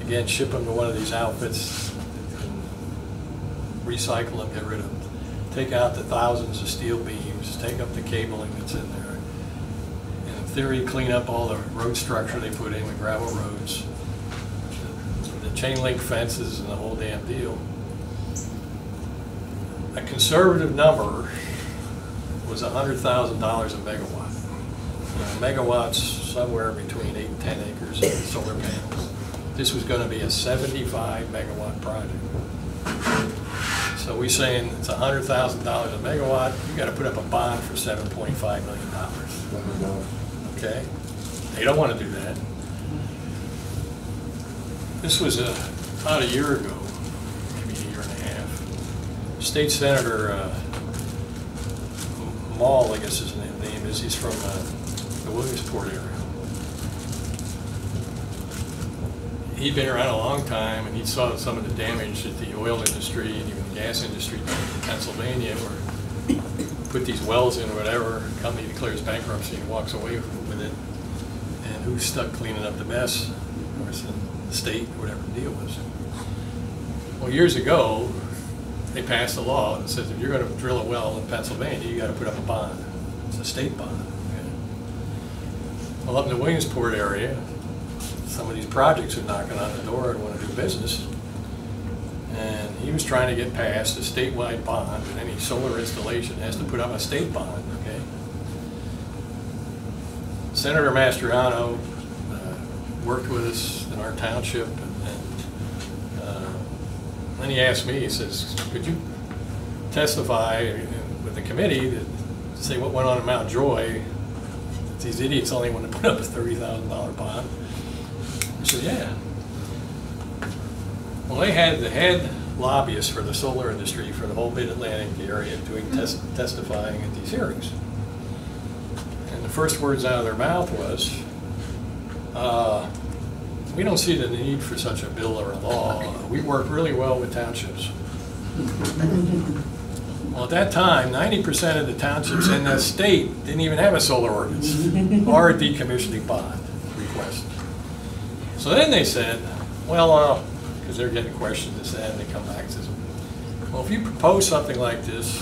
again, ship them to one of these outfits, and recycle them, get rid of them. Take out the thousands of steel beams, take up the cabling that's in there. And in theory, clean up all the road structure they put in with gravel roads, the chain link fences and the whole damn deal. A conservative number was $100,000 a megawatt. Megawatts somewhere between 8 and 10 acres of solar panels. This was going to be a 75 megawatt project. So we're saying it's $100,000 a megawatt. You got to put up a bond for $7.5 million. Okay, they don't want to do that. This was about a year ago, maybe a year and a half. State Senator Maul, I guess his name is. He's from the Williamsport area. He'd been around a long time, and he saw some of the damage that the oil industry and even the gas industry did in Pennsylvania, where put these wells in or whatever, company declares bankruptcy and walks away with it. And who's stuck cleaning up the mess? Of course, the state, whatever the deal was. Well, years ago, they passed a law that says if you're going to drill a well in Pennsylvania, you got to put up a bond. It's a state bond. Okay? Well, up in the Williamsport area, some of these projects are knocking on the door and want to do business. And he was trying to get past a statewide bond, and any solar installation has to put up a state bond, okay? Senator Mastriano worked with us in our township, and then he asked me, he says, could you testify with the committee to say what went on in Mount Joy? These idiots only want to put up a $30,000 bond. I said, yeah. Well, they had the head lobbyist for the solar industry for the whole Mid-Atlantic area doing testifying at these hearings. And the first words out of their mouth was, we don't see the need for such a bill or a law. We work really well with townships. Well, at that time, 90% of the townships in that state didn't even have a solar ordinance or a decommissioning bond request. So then they said, well, because they're getting questions this, that, and they come back and says, well, if you propose something like this,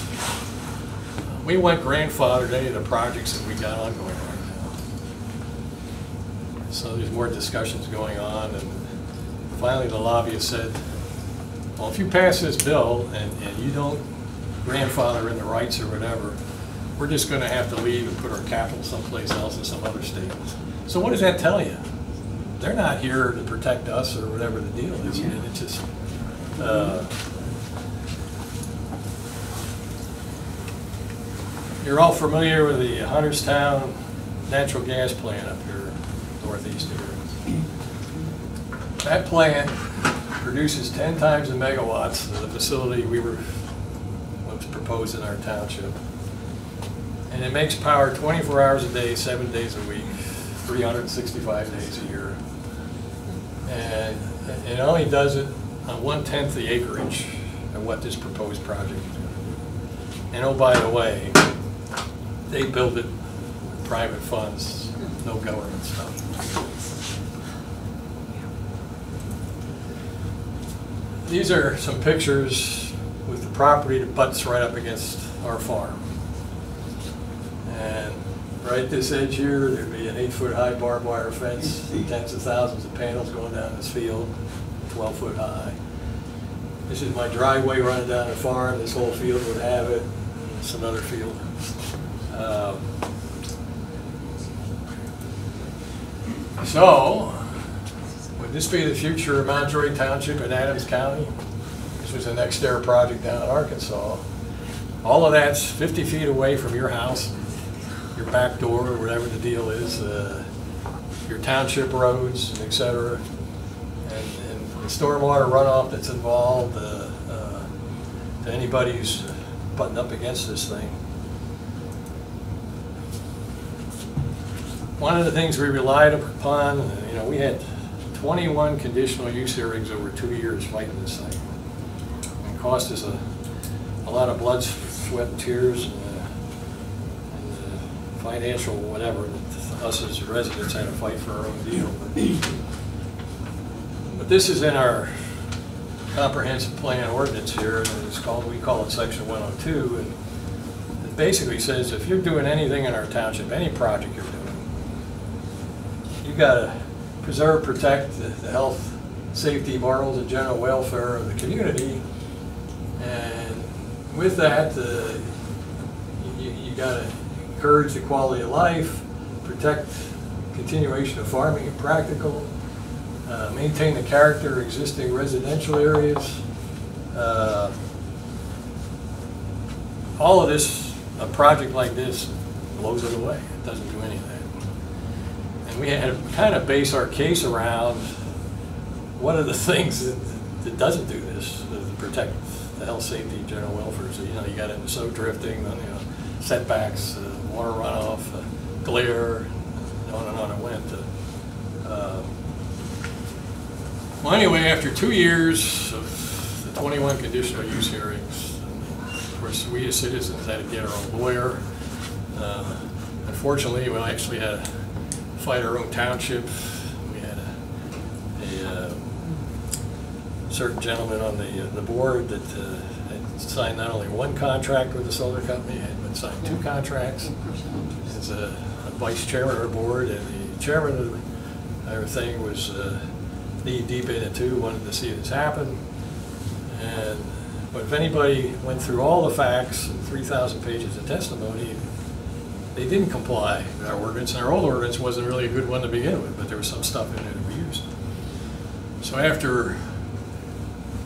we want grandfathered any of the projects that we got ongoing right now. So there's more discussions going on, and finally the lobbyist said, well, if you pass this bill and you don't grandfather in the rights or whatever, we're just going to have to leave and put our capital someplace else in some other state. So what does that tell you? They're not here to protect us or whatever the deal is. I mean, it's just, you're all familiar with the Hunterstown natural gas plant up here, northeast here. That plant produces 10 times the megawatts of the facility we were was proposed in our township. And it makes power 24 hours a day, 7 days a week, 365 days a year. And it only does it on 1/10 the acreage of what this proposed project is going to do. And oh, by the way, they built it with private funds, no government stuff. These are some pictures with the property that butts right up against our farm. And right this edge here, there'd be an 8-foot high barbed wire fence, tens of thousands of panels going down this field, 12-foot high. This is my driveway running down the farm. This whole field would have it. It's another field. So, would this be the future of Monterey Township in Adams County? This was the next air project down in Arkansas. All of that's 50 feet away from your house, your back door, or whatever the deal is, your township roads, and et cetera. And the stormwater runoff that's involved, to anybody who's butting up against this thing. One of the things we relied upon, we had 21 conditional use hearings over 2 years fighting this thing. It cost us a lot of blood, sweat, and tears, and financial whatever that us as residents had to fight for our own deal. But this is in our comprehensive plan ordinance here, and it's called, we call it section 102, and it basically says if you're doing anything in our township, any project you're doing, you've got to preserve, protect the health, safety, morals, and general welfare of the community. And with that, you got to encourage the quality of life, protect continuation of farming if practical, maintain the character of existing residential areas. All of this, a project like this, blows it away. It doesn't do any of that. And we had to kind of base our case around what are the things that doesn't do this to protect the health, safety, general welfare. So, you got into snow drifting, then, setbacks, water runoff, glare, and on it went. Well, anyway, after 2 years of the 21 conditional use hearings, of course, we as citizens had to get our own lawyer. Unfortunately, we actually had to fight our own township. We had a certain gentleman on the board that had signed not only one contract with the solar company, but signed 2 contracts. As a vice chairman of our board, and the chairman of our thing was knee deep in it too, wanted to see this happen. But if anybody went through all the facts, 3,000 pages of testimony, they didn't comply with our ordinance, and our old ordinance wasn't really a good one to begin with, but there was some stuff in it that we used. So after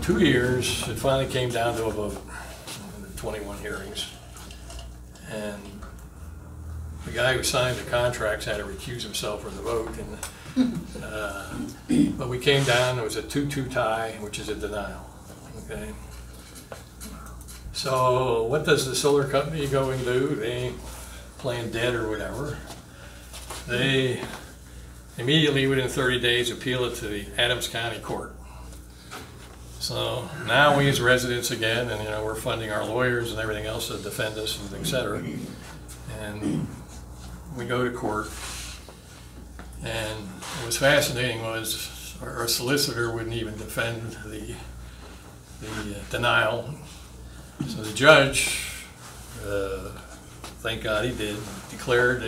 2 years, it finally came down to a vote in the 21 hearings. And the guy who signed the contracts had to recuse himself from the vote. But we came down, it was a 2-2 tie, which is a denial. Okay. So what does the solar company go and do? They ain't playing dead or whatever. They immediately, within 30 days, appeal it to the Adams County Court. So now we as residents again, and we're funding our lawyers and everything else to defend us, and et cetera. And we go to court. And what was fascinating was our solicitor wouldn't even defend the denial. So the judge, thank God he did, declared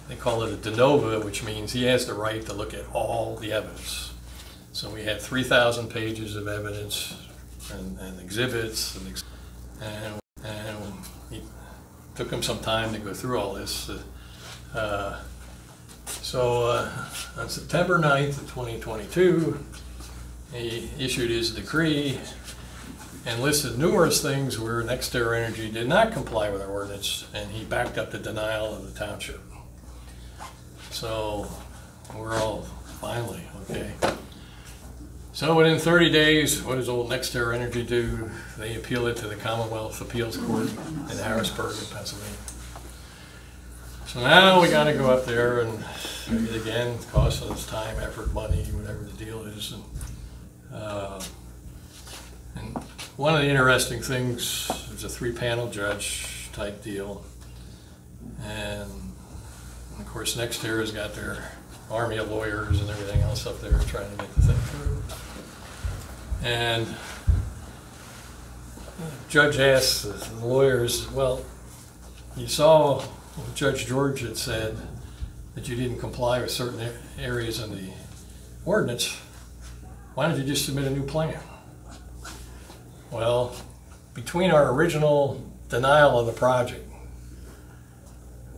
they call it a de novo, which means he has the right to look at all the evidence. So we had 3,000 pages of evidence and exhibits, and it took him some time to go through all this. So on September 9th of 2022, he issued his decree and listed numerous things where NextEra Energy did not comply with our ordinance, and he backed up the denial of the township. So we're all finally, okay. So within 30 days, what does old NextEra Energy do? They appeal it to the Commonwealth Appeals Court in Harrisburg, in Pennsylvania. So now we got to go up there and again, costing us time, effort, money, whatever the deal is. And one of the interesting things is a 3-panel judge type deal. And of course, NextEra's got their army of lawyers and everything else up there trying to get the thing through. And the judge asked the lawyers, well, you saw Judge George had said that you didn't comply with certain areas in the ordinance. Why don't you just submit a new plan? Well, between our original denial of the project,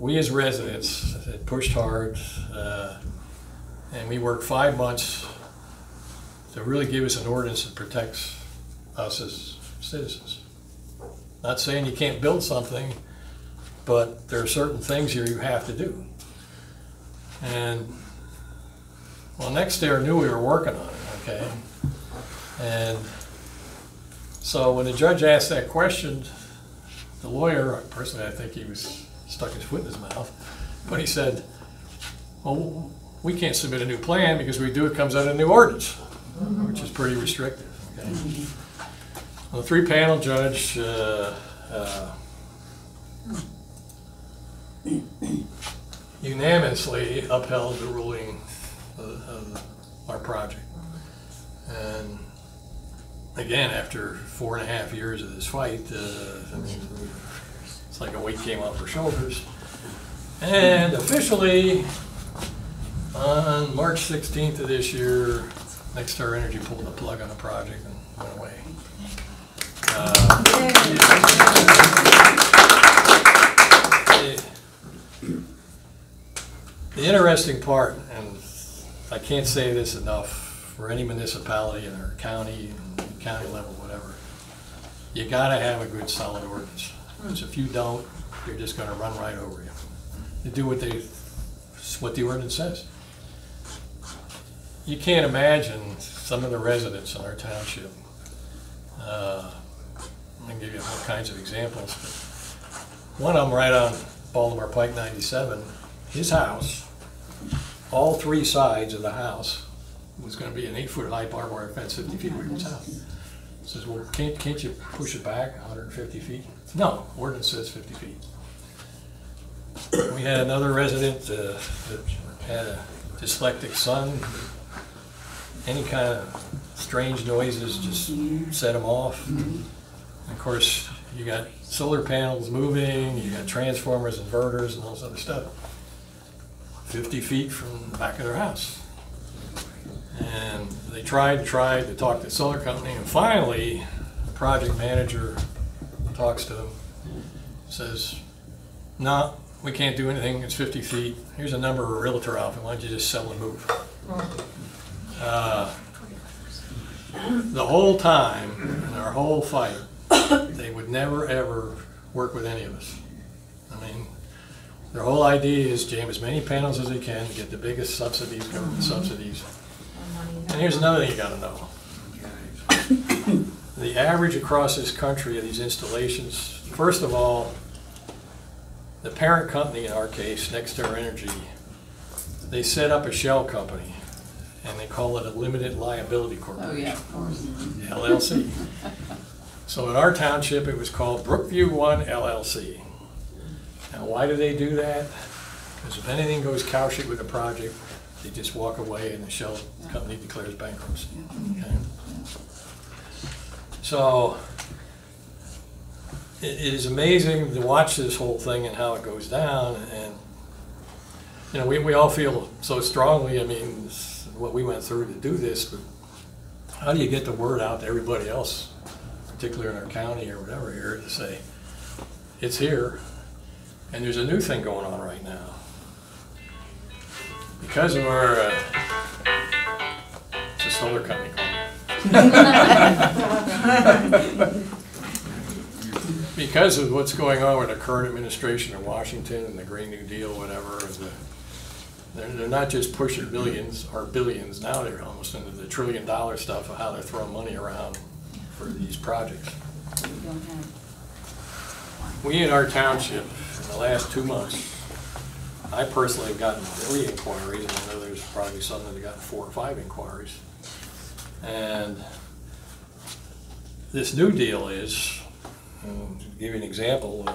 we as residents had pushed hard, and we worked 5 months to really give us an ordinance that protects us as citizens. Not saying you can't build something, but there are certain things here you have to do. And well, NextEra knew we were working on it, okay? And so when the judge asked that question, the lawyer, personally I think he was stuck his foot in his mouth, but he said, well, we can't submit a new plan because we do, it comes out of a new ordinance, which is pretty restrictive, okay? Well, the 3-panel judge unanimously upheld the ruling of our project. And again, after 4.5 years of this fight, I mean, it's like a weight came off our shoulders. And officially, on March 16th of this year, NextEra Energy pulled the plug on the project and went away. The interesting part, and I can't say this enough for any municipality in our county, county level, whatever, you gotta have a good solid ordinance. Because if you don't, you're just gonna run right over you. You do what the ordinance says. You can't imagine some of the residents in our township. I can give you all kinds of examples, but one of them right on Baltimore Pike 97, his house, all 3 sides of the house was going to be an 8-foot high barbed wire fence 50 feet away from his house. He says, well, can't you push it back 150 feet? No, ordinance says 50 feet. We had another resident that had a dyslexic son. Any kind of strange noises just set him off. And of course, you got solar panels moving, you got transformers, inverters, and all this other stuff. 50 feet from the back of their house. And they tried to talk to the solar company, and finally, the project manager talks to them, says, no, we can't do anything, it's 50 feet. Here's a number of a realtor outfit, why don't you just sell and move? The whole time, in our whole fight, they would never ever work with any of us. I mean, their whole idea is jam as many panels as they can, get the biggest subsidies, government subsidies. And here's another thing you gotta know. The average across this country of these installations, first of all, the parent company in our case, NextEra Energy, they set up a shell company and they call it a limited liability corporation. Oh yeah, of course. LLC. So in our township, it was called Brookview 1 LLC. Now, why do they do that? Because if anything goes cow shit with the project, they just walk away and the shell company declares bankruptcy. Okay? So it is amazing to watch this whole thing and how it goes down. And you know, we all feel so strongly. I mean, what we went through to do this, but how do you get the word out to everybody else, particularly in our county or whatever here, to say it's here? And there's a new thing going on right now. Because of our, it's a solar company called. Because of what's going on with the current administration in Washington and the Green New Deal, whatever, They're not just pushing millions or billions, now they're almost into the $1 trillion stuff of how they're throwing money around for these projects. We in our township, in the last 2 months, I personally have gotten 3 inquiries, and I know there's probably some that have gotten 4 or 5 inquiries. And this new deal is, to give you an example,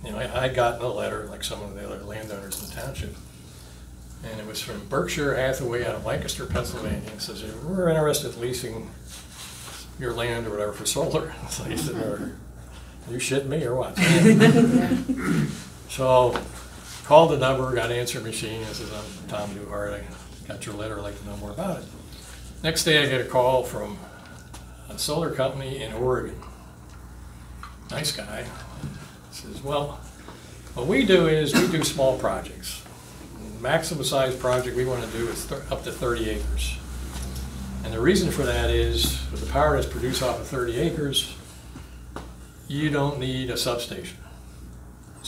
you know, I got a letter like some of the other landowners in the township, and it was from Berkshire Hathaway out of Lancaster, Pennsylvania. It says, we're interested in leasing your land or whatever for solar. So he said, are you shitting me or what? So called the number, got an answering machine. I says, I'm Tom Newhart. I got your letter. I'd like to know more about it. Next day I get a call from a solar company in Oregon. Nice guy. Says, well, what we do is we do small projects. Maximum size project we want to do is up to 30 acres. And the reason for that is with the power that's produced off of 30 acres, you don't need a substation.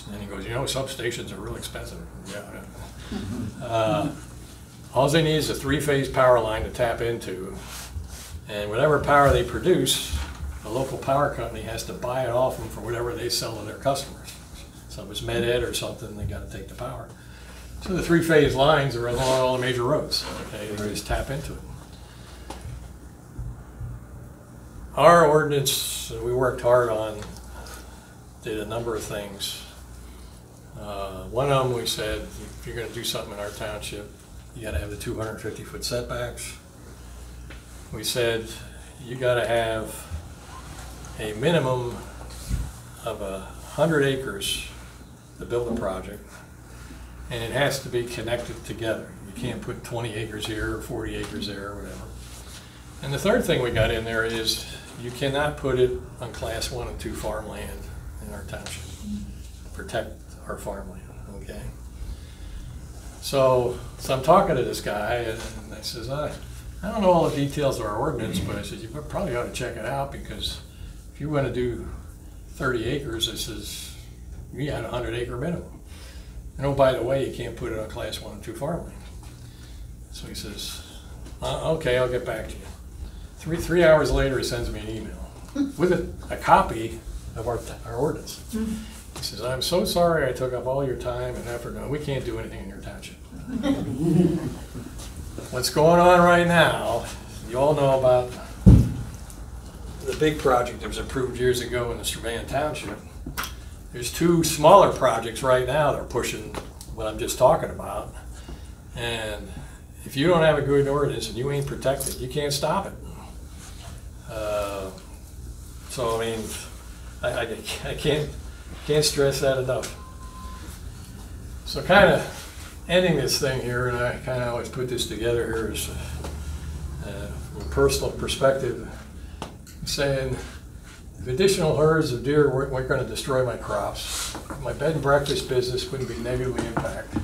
And then he goes, you know, substations are real expensive. Yeah. All they need is a 3-phase power line to tap into. And whatever power they produce, the local power company has to buy it off them for whatever they sell to their customers. So if it's Med-Ed or something, they got to take the power. So the 3-phase lines are along all the major roads. Okay, they just tap into it. Our ordinance, we worked hard on, did a number of things. One of them we said, if you're going to do something in our township, you got to have the 250-foot setbacks. We said you got to have a minimum of 100 acres to build a project, and it has to be connected together. You can't put 20 acres here or 40 acres there or whatever. And the third thing we got in there is you cannot put it on Class 1 and 2 farmland in our township. Protect our farmland, okay? So I'm talking to this guy, and I says, I don't know all the details of our ordinance, but I said, you probably ought to check it out, because if you want to do 30 acres, I says, you got a 100-acre minimum. And oh, by the way, you can't put it on Class 1 and 2 farmland. So he says, okay, I'll get back to you. Three hours later, he sends me an email with a copy of our ordinance. He says, I'm so sorry I took up all your time and effort. No, we can't do anything in your township. What's going on right now, you all know about the big project that was approved years ago in the Strabane Township. There's 2 smaller projects right now that are pushing what I'm just talking about. And if you don't have a good ordinance and you ain't protected, you can't stop it. So I mean, I can't stress that enough. So kind of ending this thing here, and I kind of always put this together here as from a personal perspective, saying if additional herds of deer weren't going to destroy my crops, my bed and breakfast business wouldn't be negatively impacted.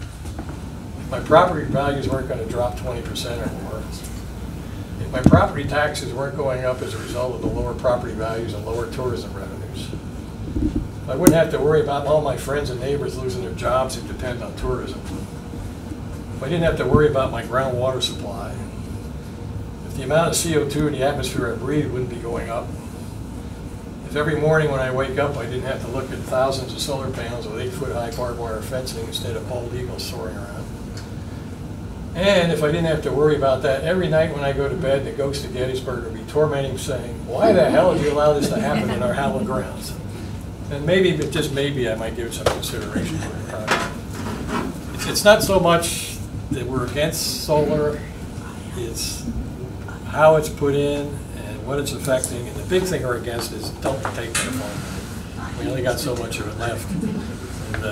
My property values weren't going to drop 20% or more. If my property taxes weren't going up as a result of the lower property values and lower tourism revenues. I wouldn't have to worry about all my friends and neighbors losing their jobs who depend on tourism. If I didn't have to worry about my groundwater supply. If the amount of CO2 in the atmosphere I breathe wouldn't be going up. If every morning when I wake up I didn't have to look at thousands of solar panels with 8-foot-high barbed wire fencing instead of bald eagles soaring around. And if I didn't have to worry about that, every night when I go to bed, the ghost of Gettysburg would be tormenting, saying, why the hell did you allow this to happen in our hallowed grounds? And maybe, but just maybe, I might give it some consideration for the project. It's not so much that we're against solar, it's how it's put in and what it's affecting. And the big thing we're against is don't take the farm. We only got so much of it left. And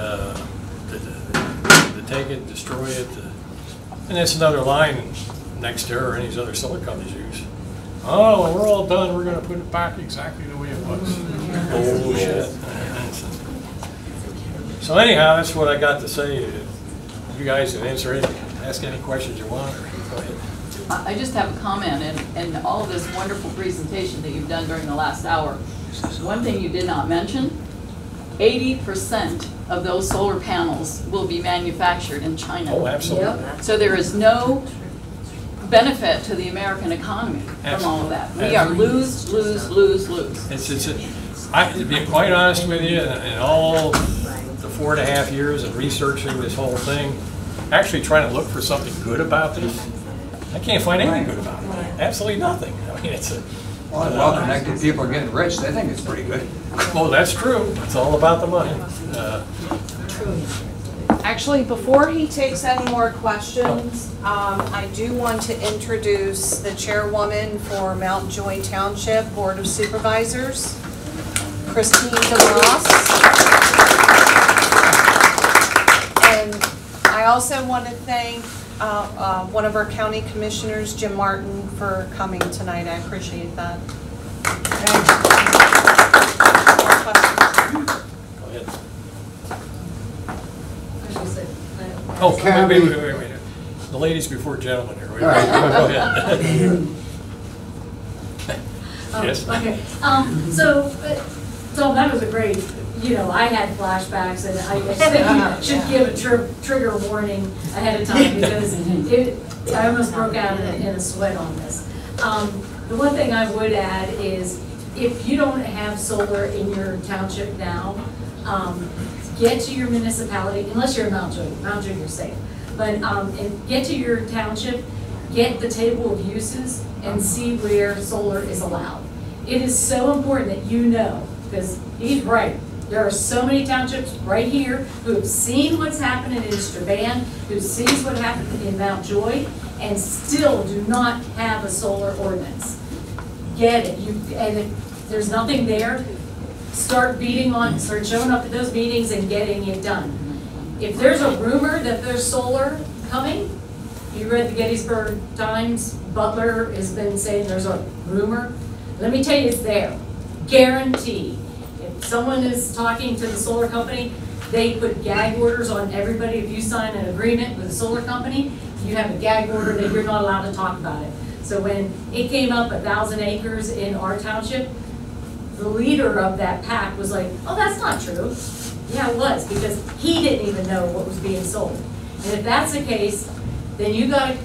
to take it, destroy it, and that's another line next to her or any of these other solar companies use. Oh, when we're all done, we're going to put it back exactly the way it was. Bullshit. So anyhow, that's what I got to say. You guys can ask any questions you want, or go ahead. I just have a comment, and all of this wonderful presentation that you've done during the last hour. One thing you did not mention 80% of those solar panels will be manufactured in China. Oh, absolutely. So there is no benefit to the American economy from all of that. We are lose, lose, lose, lose. To be quite honest with you, in all the 4.5 years of researching this whole thing, actually trying to look for something good about this, I can't find anything good about it. Absolutely nothing. I mean, it's a... Well-connected people are getting rich. They think it's pretty good. Well, that's true. It's all about the money. Actually, before he takes any more questions, I do want to introduce the chairwoman for Mount Joy Township Board of Supervisors, Christine DeMoss. And I also want to thank one of our county commissioners, Jim Martin, for coming tonight. I appreciate that. Go ahead. I Oh, wait. The ladies before gentlemen here. Wait, All right. Go ahead. Yes. Okay. So Tom, that was a great, I had flashbacks, and I think you should give a trigger warning ahead of time, because I almost broke out in a sweat on this. The one thing I would add is, if you don't have solar in your township now, get to your municipality, unless you're in Mount Joy. Mount Joy, you're safe. But and get to your township, get the table of uses, and see where solar is allowed. It is so important that you know, because he's right. There are so many townships right here who have seen what's happening in Strabane, who sees what happened in Mount Joy, and still do not have a solar ordinance. Get it. And if there's nothing there, start showing up at those meetings and getting it done. If there's a rumor that there's solar coming, you read the Gettysburg Times, Butler has been saying there's a rumor. Let me tell you, it's there. Guaranteed. If someone is talking to the solar company, they put gag orders on everybody. If you sign an agreement with a solar company, you have a gag order that you're not allowed to talk about it. So when it came up 1,000 acres in our township, the leader of that pack was like, oh, that's not true. Yeah, it was, because he didn't even know what was being sold. And if that's the case, then you got to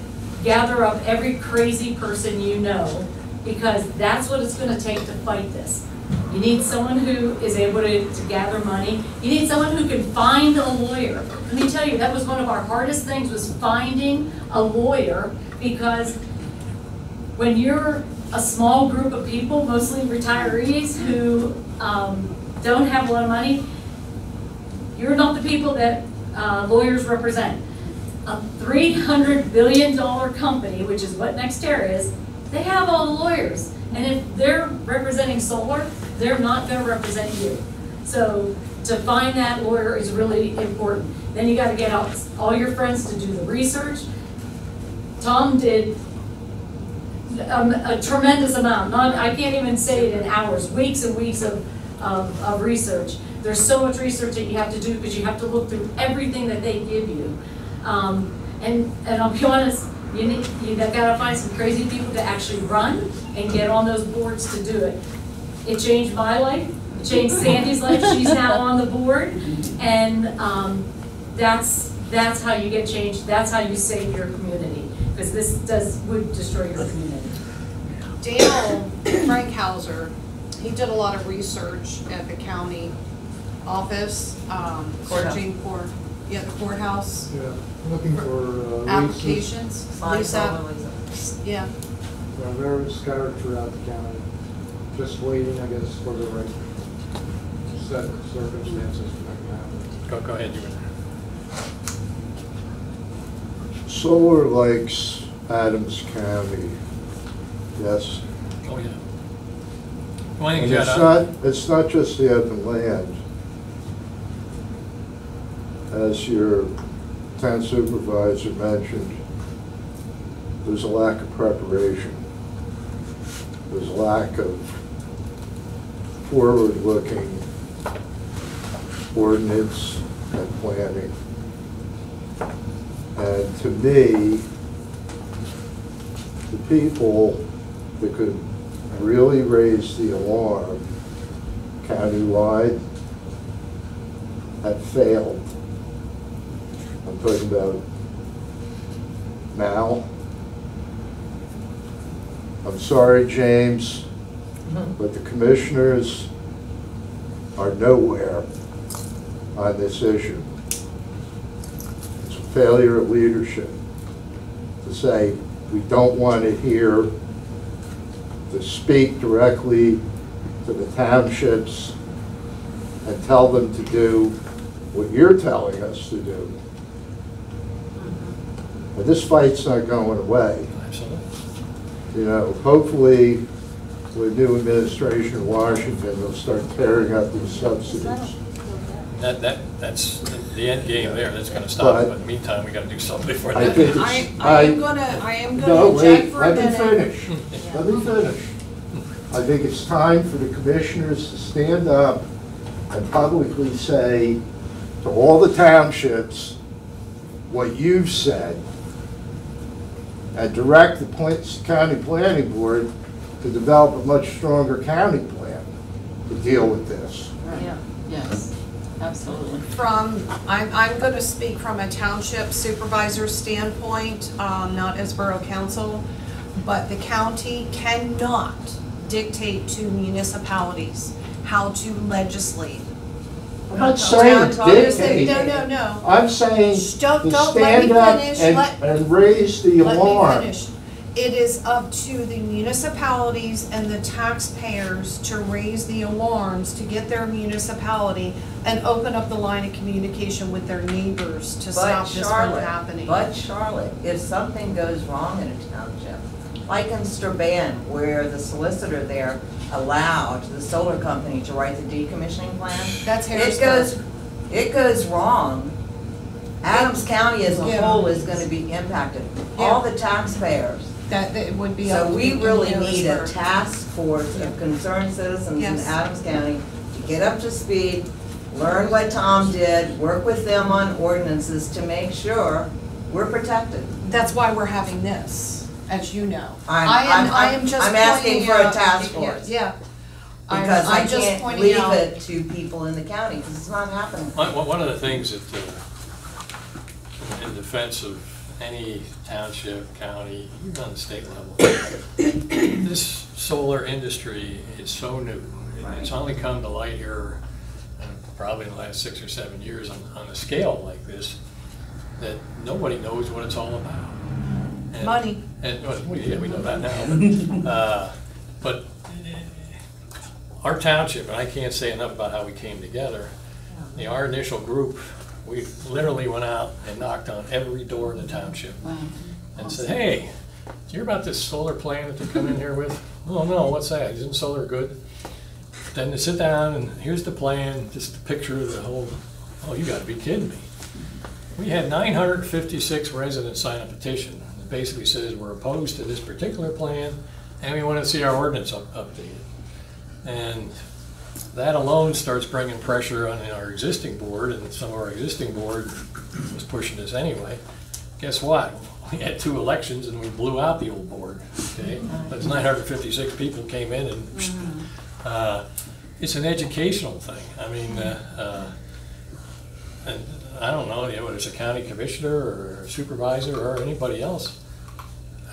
gather up every crazy person you know, because that's what it's going to take to fight this. You need someone who is able to gather money. You need someone who can find a lawyer. Let me tell you, that was one of our hardest things, was finding a lawyer, because when you're a small group of people, mostly retirees who don't have a lot of money, you're not the people that lawyers represent. A $300 billion company, which is what NextEra is, they have all the lawyers. And if they're representing solar, they're not going to represent you. So to find that lawyer is really important. Then you got to get out all your friends to do the research. Tom did a tremendous amount. I can't even say it in hours, weeks and weeks of research. There's so much research that you have to do, because you have to look through everything that they give you. And I'll be honest, you got to find some crazy people to actually run and get on those boards to do it. It changed my life. It changed Sandy's life. She's now on the board, and that's how you get change. That's how you save your community, because this would destroy your community. Dale Frankhauser, he did a lot of research at the county office, searching for the courthouse. Yeah, looking for applications. Yeah. Well, they're scattered throughout the county, just waiting, I guess, for the right set of circumstances to make it happen. Go ahead, you. Solar Lakes, Adams County, yes. Oh, yeah. Well, And it's not just the open land. As your town supervisor mentioned, there's a lack of preparation. There's a lack of forward-looking ordinance and planning. And to me, the people that could really raise the alarm countywide have failed. I'm talking about Mal. I'm sorry, James, but the commissioners are nowhere on this issue. It's a failure of leadership to say we don't want to hear, to speak directly to the townships and tell them to do what you're telling us to do. But this fight's not going away. Absolutely. You know, hopefully with new administration in Washington, they'll start tearing up these subsidies. That's the end game there. That's going to stop it. But in the meantime, we got to do something before I that. think I am gonna No, object wait, for a let me minute. finish. Let me finish. I think it's time for the commissioners to stand up and publicly say to all the townships what you've said and direct the county planning board to develop a much stronger county plan to deal with this. Yeah, yes, absolutely. I'm going to speak from a township supervisor's standpoint, not as borough council, but the county cannot dictate to municipalities how to legislate. I'm not saying dictate. No. I'm saying Shh, to don't let me stand up finish. and raise the Let me alarm. finish. It is up to the municipalities and the taxpayers to raise the alarms, to get their municipality and open up the line of communication with their neighbors to stop this from happening. But Charlotte, if something goes wrong in a township, like in Strabane, where the solicitor there allowed the solar company to write the decommissioning plan, That's Harrisburg. it goes wrong, Adams County as a Yeah. whole is gonna be impacted, all the taxpayers. That would be up So to we really need a Harrisburg. task force of concerned citizens in Yes. Adams County to get up to speed, learn what Tom did, work with them on ordinances to make sure we're protected. That's why we're having this, as you know. I'm asking pointing for a out- task force. Yeah. Because I I'm just can't pointing leave out- it to people in the county, because it's not happening. One of the things that, in defense of any township, county, even on the state level, this solar industry is so new. It's only come to light here, probably in the last 6 or 7 years on a scale like this, that nobody knows what it's all about. And- Money. Well, yeah, we know that now. But our township, and I can't say enough about how we came together, our initial group, we literally went out and knocked on every door in the township Wow. and said, hey, do you hear about this solar plan that they're coming here with? Oh, no, what's that? Isn't solar good? Then to sit down and here's the plan, just a picture of the whole, oh, you gotta be kidding me. We had 956 residents sign a petition that basically says we're opposed to this particular plan and we want to see our ordinance updated. And that alone starts bringing pressure on our existing board, and some of our existing board was pushing this anyway. Guess what? We had 2 elections and we blew out the old board, okay? Those 956 people came in and it's an educational thing. I mean, and I don't know, whether it's a county commissioner or a supervisor or anybody else,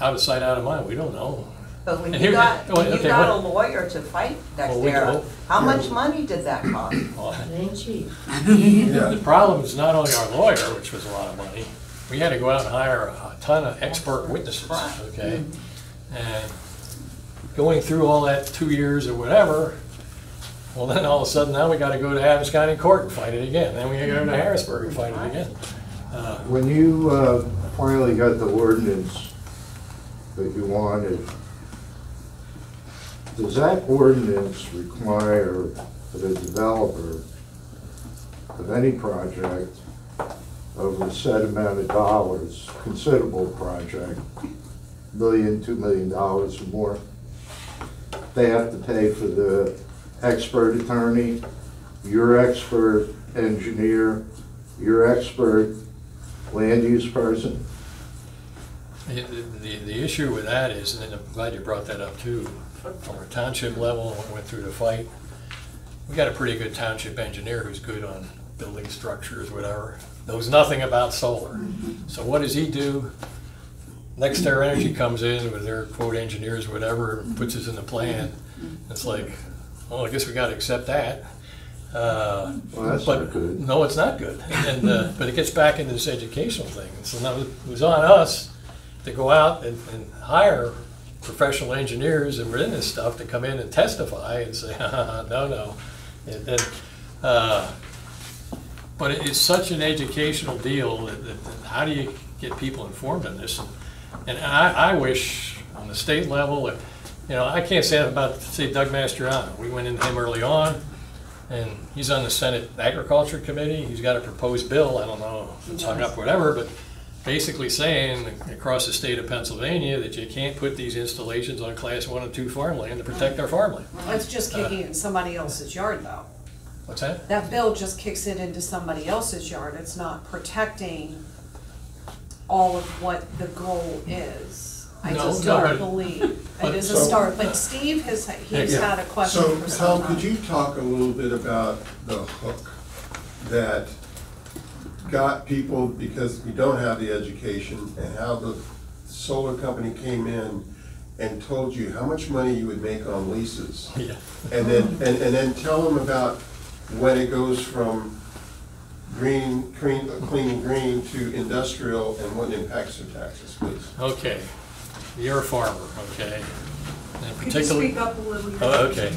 out of sight, out of mind, we don't know. But when And you here- got, oh, when you okay, got what- a lawyer to fight Well, we Dexterra, know. how much money did that cost? Well, It ain't cheap. the problem is not only our lawyer, which was a lot of money, we had to go out and hire a ton of expert witnesses, Right. okay? And going through all that 2 years or whatever, well, then all of a sudden, now we gotta go to Adams County Court and fight it again. Then we gotta go to Harrisburg and fight it again. When you finally got the ordinance that you wanted, does that ordinance require that a developer of any project over a set amount of dollars, considerable project, $1 million, $2 million or more, they have to pay for the expert attorney, your expert engineer, your expert land use person? The issue with that is, and I'm glad you brought that up too, from a township level, when we went through the fight, we got a pretty good township engineer who's good on building structures, whatever, knows nothing about solar. So what does he do? Next Terra Energy comes in with their quote engineers, whatever, and puts us in the plan. It's like, well, I guess we got to accept that. Well, that's but not good. no, it's not good. And but it gets back into this educational thing. And so now it was on us to go out and hire professional engineers and we're in this stuff to come in and testify and say, no. And but it's such an educational deal that how do you get people informed on this? And I wish on the state level, I can't say that about, say, Doug Mastriano. We went into him early on, and he's on the Senate Agriculture Committee. He's got a proposed bill, I don't know if it's hung up or whatever, but basically saying across the state of Pennsylvania that you can't put these installations on Class 1 and 2 farmland to protect our farmland. Well, it's just kicking it in somebody else's yard, though. What's that? That bill just kicks it into somebody else's yard. It's not protecting all of what the goal is. I just don't believe. It is a start, but Steve he's had a question for some So Tom, time. could you talk a little bit about the hook that got people, because we don't have the education, and how the solar company came in and told you how much money you would make on leases? Yeah. And then tell them about when it goes from clean and green to industrial and what impacts their taxes, please. Okay, you're a farmer, okay? And Could you speak up a little? Oh, okay.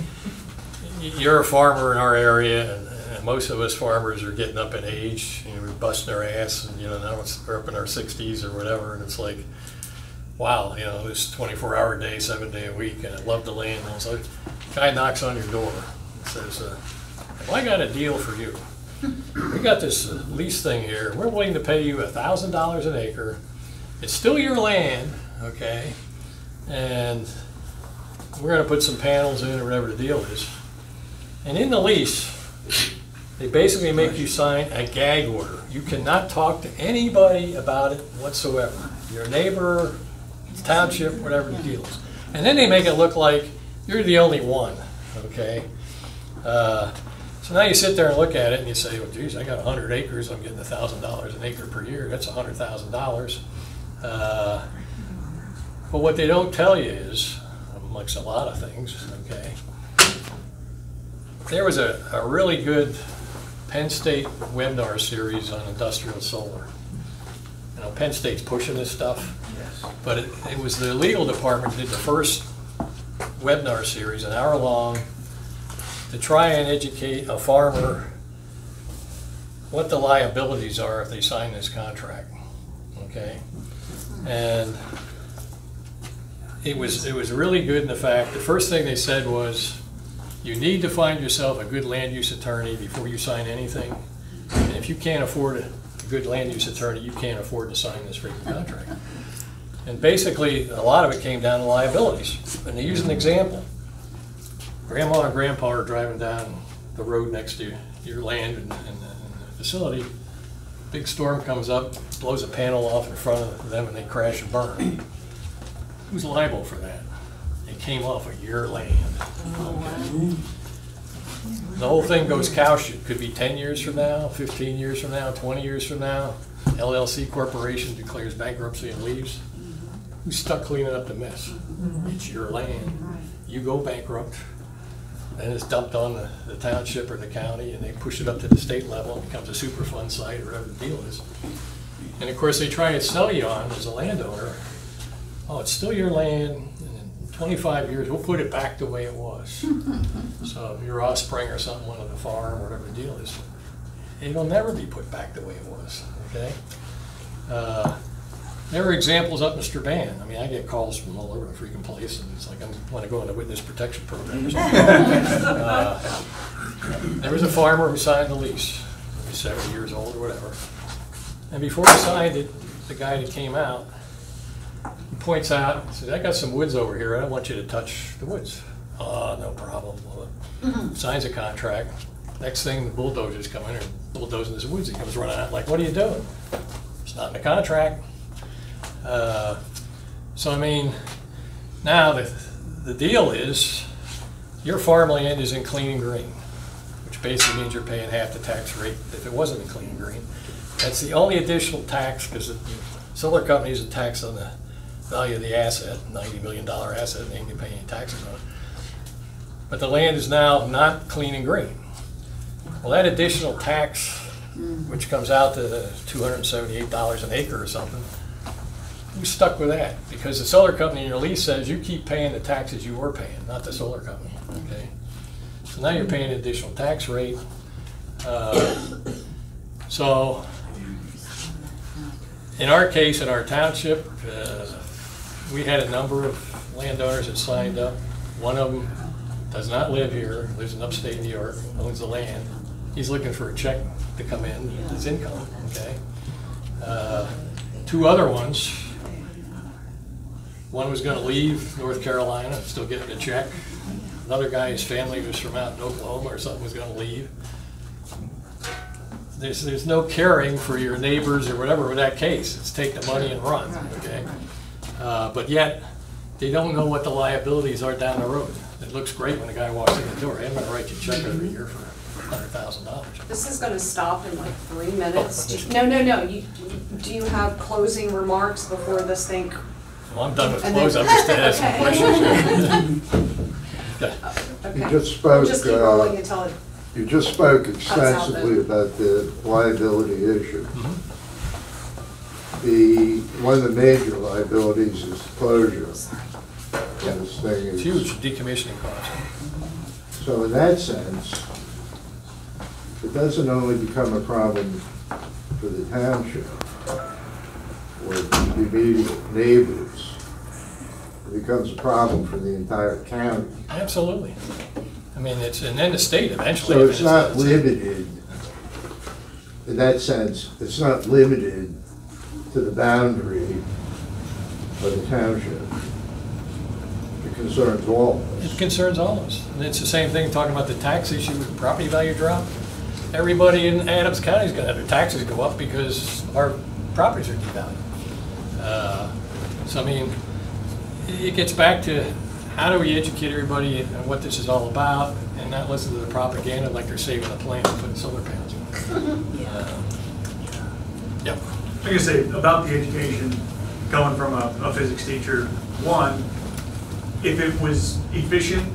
You're a farmer in our area, and most of us farmers are getting up in age, we're busting our ass, and now we're up in our 60s or whatever, and it's like, wow, this 24-hour day, 7-day a week, and I love the land. And so a guy knocks on your door and says, well, I got a deal for you. We got this lease thing here. We're willing to pay you $1,000 an acre. It's still your land, okay? And we're going to put some panels in or whatever the deal is. And in the lease, they basically make you sign a gag order. You cannot talk to anybody about it whatsoever. Your neighbor, township, whatever the deal is. And then they make it look like you're the only one, okay? So now you sit there and look at it and you say, well, geez, I got 100 acres, I'm getting $1,000 an acre per year, that's $100,000. But what they don't tell you is, amongst a lot of things, okay, there was a really good Penn State webinar series on industrial solar. Penn State's pushing this stuff, but it was the legal department that did the first webinar series, an hour long, to try and educate a farmer what the liabilities are if they sign this contract, okay? And it was really good in the fact, the first thing they said was, you need to find yourself a good land use attorney before you sign anything. And if you can't afford a good land use attorney, you can't afford to sign this freaking contract. And basically, a lot of it came down to liabilities. And they used an example. Grandma and Grandpa are driving down the road next to your land and the facility. Big storm comes up, blows a panel off in front of them, and they crash and burn. Who's liable for that? It came off of your land. Okay. The whole thing goes cow shit. Could be 10 years from now, 15 years from now, 20 years from now. LLC corporation declares bankruptcy and leaves. Who's stuck cleaning up the mess? It's your land. You go bankrupt, and it's dumped on the township or the county, and they push it up to the state level. It becomes a Superfund site or whatever the deal is. And of course, they try to sell you on, as a landowner, oh, it's still your land, and in 25 years, we'll put it back the way it was. So if your offspring or something wanted to farm, or whatever the deal is, it'll never be put back the way it was, okay? There are examples up in Strabane. I mean, I get calls from all over the freaking place, and it's like I want to go on the witness protection program or something. There was a farmer who signed the lease. He was 70 years old or whatever. And before he signed it, the guy that came out, he points out, he says, I got some woods over here. I don't want you to touch the woods. Oh, no problem. Well, signs a contract. Next thing, the bulldozers come in and bulldozing his woods. He comes running out like, what are you doing? It's not in the contract. So I mean, now the deal is your farmland is in clean and green, which basically means you're paying half the tax rate if it wasn't a clean and green. That's the only additional tax, because the solar company is a tax on the value of the asset, $90 million asset, and they ain't gonna pay any taxes on it. But the land is now not clean and green. Well, that additional tax, which comes out to $278 an acre or something, you're stuck with that, because the solar company in your lease says you keep paying the taxes you were paying, not the solar company, okay? So now you're paying an additional tax rate. So in our case, in our township, we had a number of landowners that signed up. One of them does not live here, lives in upstate New York, owns the land. He's looking for a check to come in, his income, okay? Two other ones, one was gonna leave North Carolina, still getting a check. Another guy, his family was from out in Oklahoma or something, was gonna leave. There's no caring for your neighbors or whatever in that case. It's take the money and run, okay? But yet, they don't know what the liabilities are down the road. It looks great when a guy walks in the door. Hey, I'm gonna write you a check every year for $100,000. This is gonna stop in like 3 minutes. No, do you have closing remarks before this thing? Well, I'm done with And then- close, I'm just asking questions. Okay. You Okay. just We'll spoke, just keep rolling until it, you just spoke out extensively the- about the liability issue. Mhm. One of the major liabilities is closure. And this thing It's is. huge decommissioning costs. So in that sense, it doesn't only become a problem for the township or the immediate neighbors, it becomes a problem for the entire county. Absolutely. I mean, and then the state eventually. So it's not limited, in that sense, it's not limited to the boundary of the township. It concerns all of It us. concerns all of us. And it's the same thing talking about the tax issue with property value drop. Everybody in Adams County is going to have their taxes go up because our properties are devalued. So I mean, it gets back to how do we educate everybody on what this is all about and not listen to the propaganda like they're saving the planet and putting solar panels on. Yep. Like I say, about the education, going from a physics teacher, one, if it was efficient,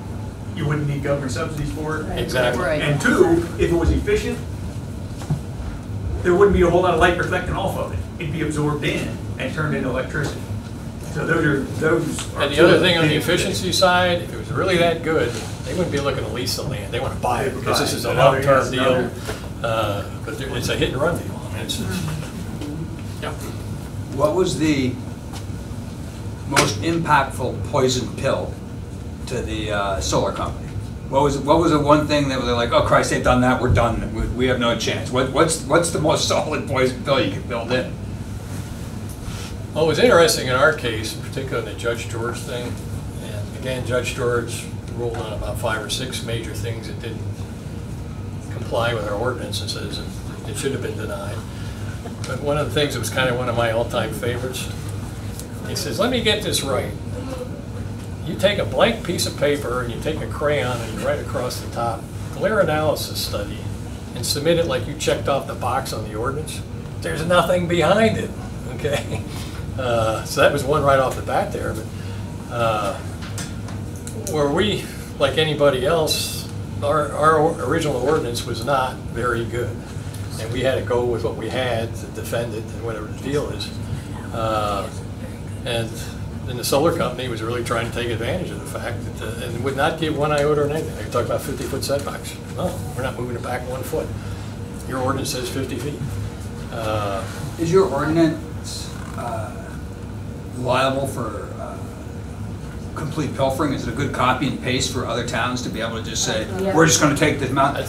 you wouldn't need government subsidies for it. Exactly. Right. And two, if it was efficient, there wouldn't be a whole lot of light reflecting off of it. It'd be absorbed in and turned into electricity. So those are And the two other of thing on the big efficiency side, if it was really that good, they wouldn't be looking to lease the land. They want to buy it because this is a long-term deal. But it's a hit and run deal. I mean, it's yeah. What was the most impactful poison pill to the solar company? What was the one thing that was like, oh Christ, they've done that, we're done, we have no chance? What's the most solid poison pill you can build in? Well, it was interesting in our case, particularly in the Judge George thing. And again, Judge George ruled on about 5 or 6 major things that didn't comply with our ordinances, and it should have been denied. But one of the things that was kind of one of my all-time favorites, he says, let me get this right. You take a blank piece of paper and you take a crayon and you write across the top, glare analysis study, and submit it like you checked off the box on the ordinance. There's nothing behind it, okay? So that was one right off the bat there. But where we, like anybody else, our original ordinance was not very good. And we had to go with what we had to defend it and whatever the deal is. And then the solar company was really trying to take advantage of the fact that, and would not give one iota or anything. They talk about 50-foot setbacks. No, we're not moving it back 1 foot. Your ordinance says 50 feet. Is your ordinance liable for complete pilfering? Is it a good copy and paste for other towns to be able to just say, Yeah. we're just going to take the amount?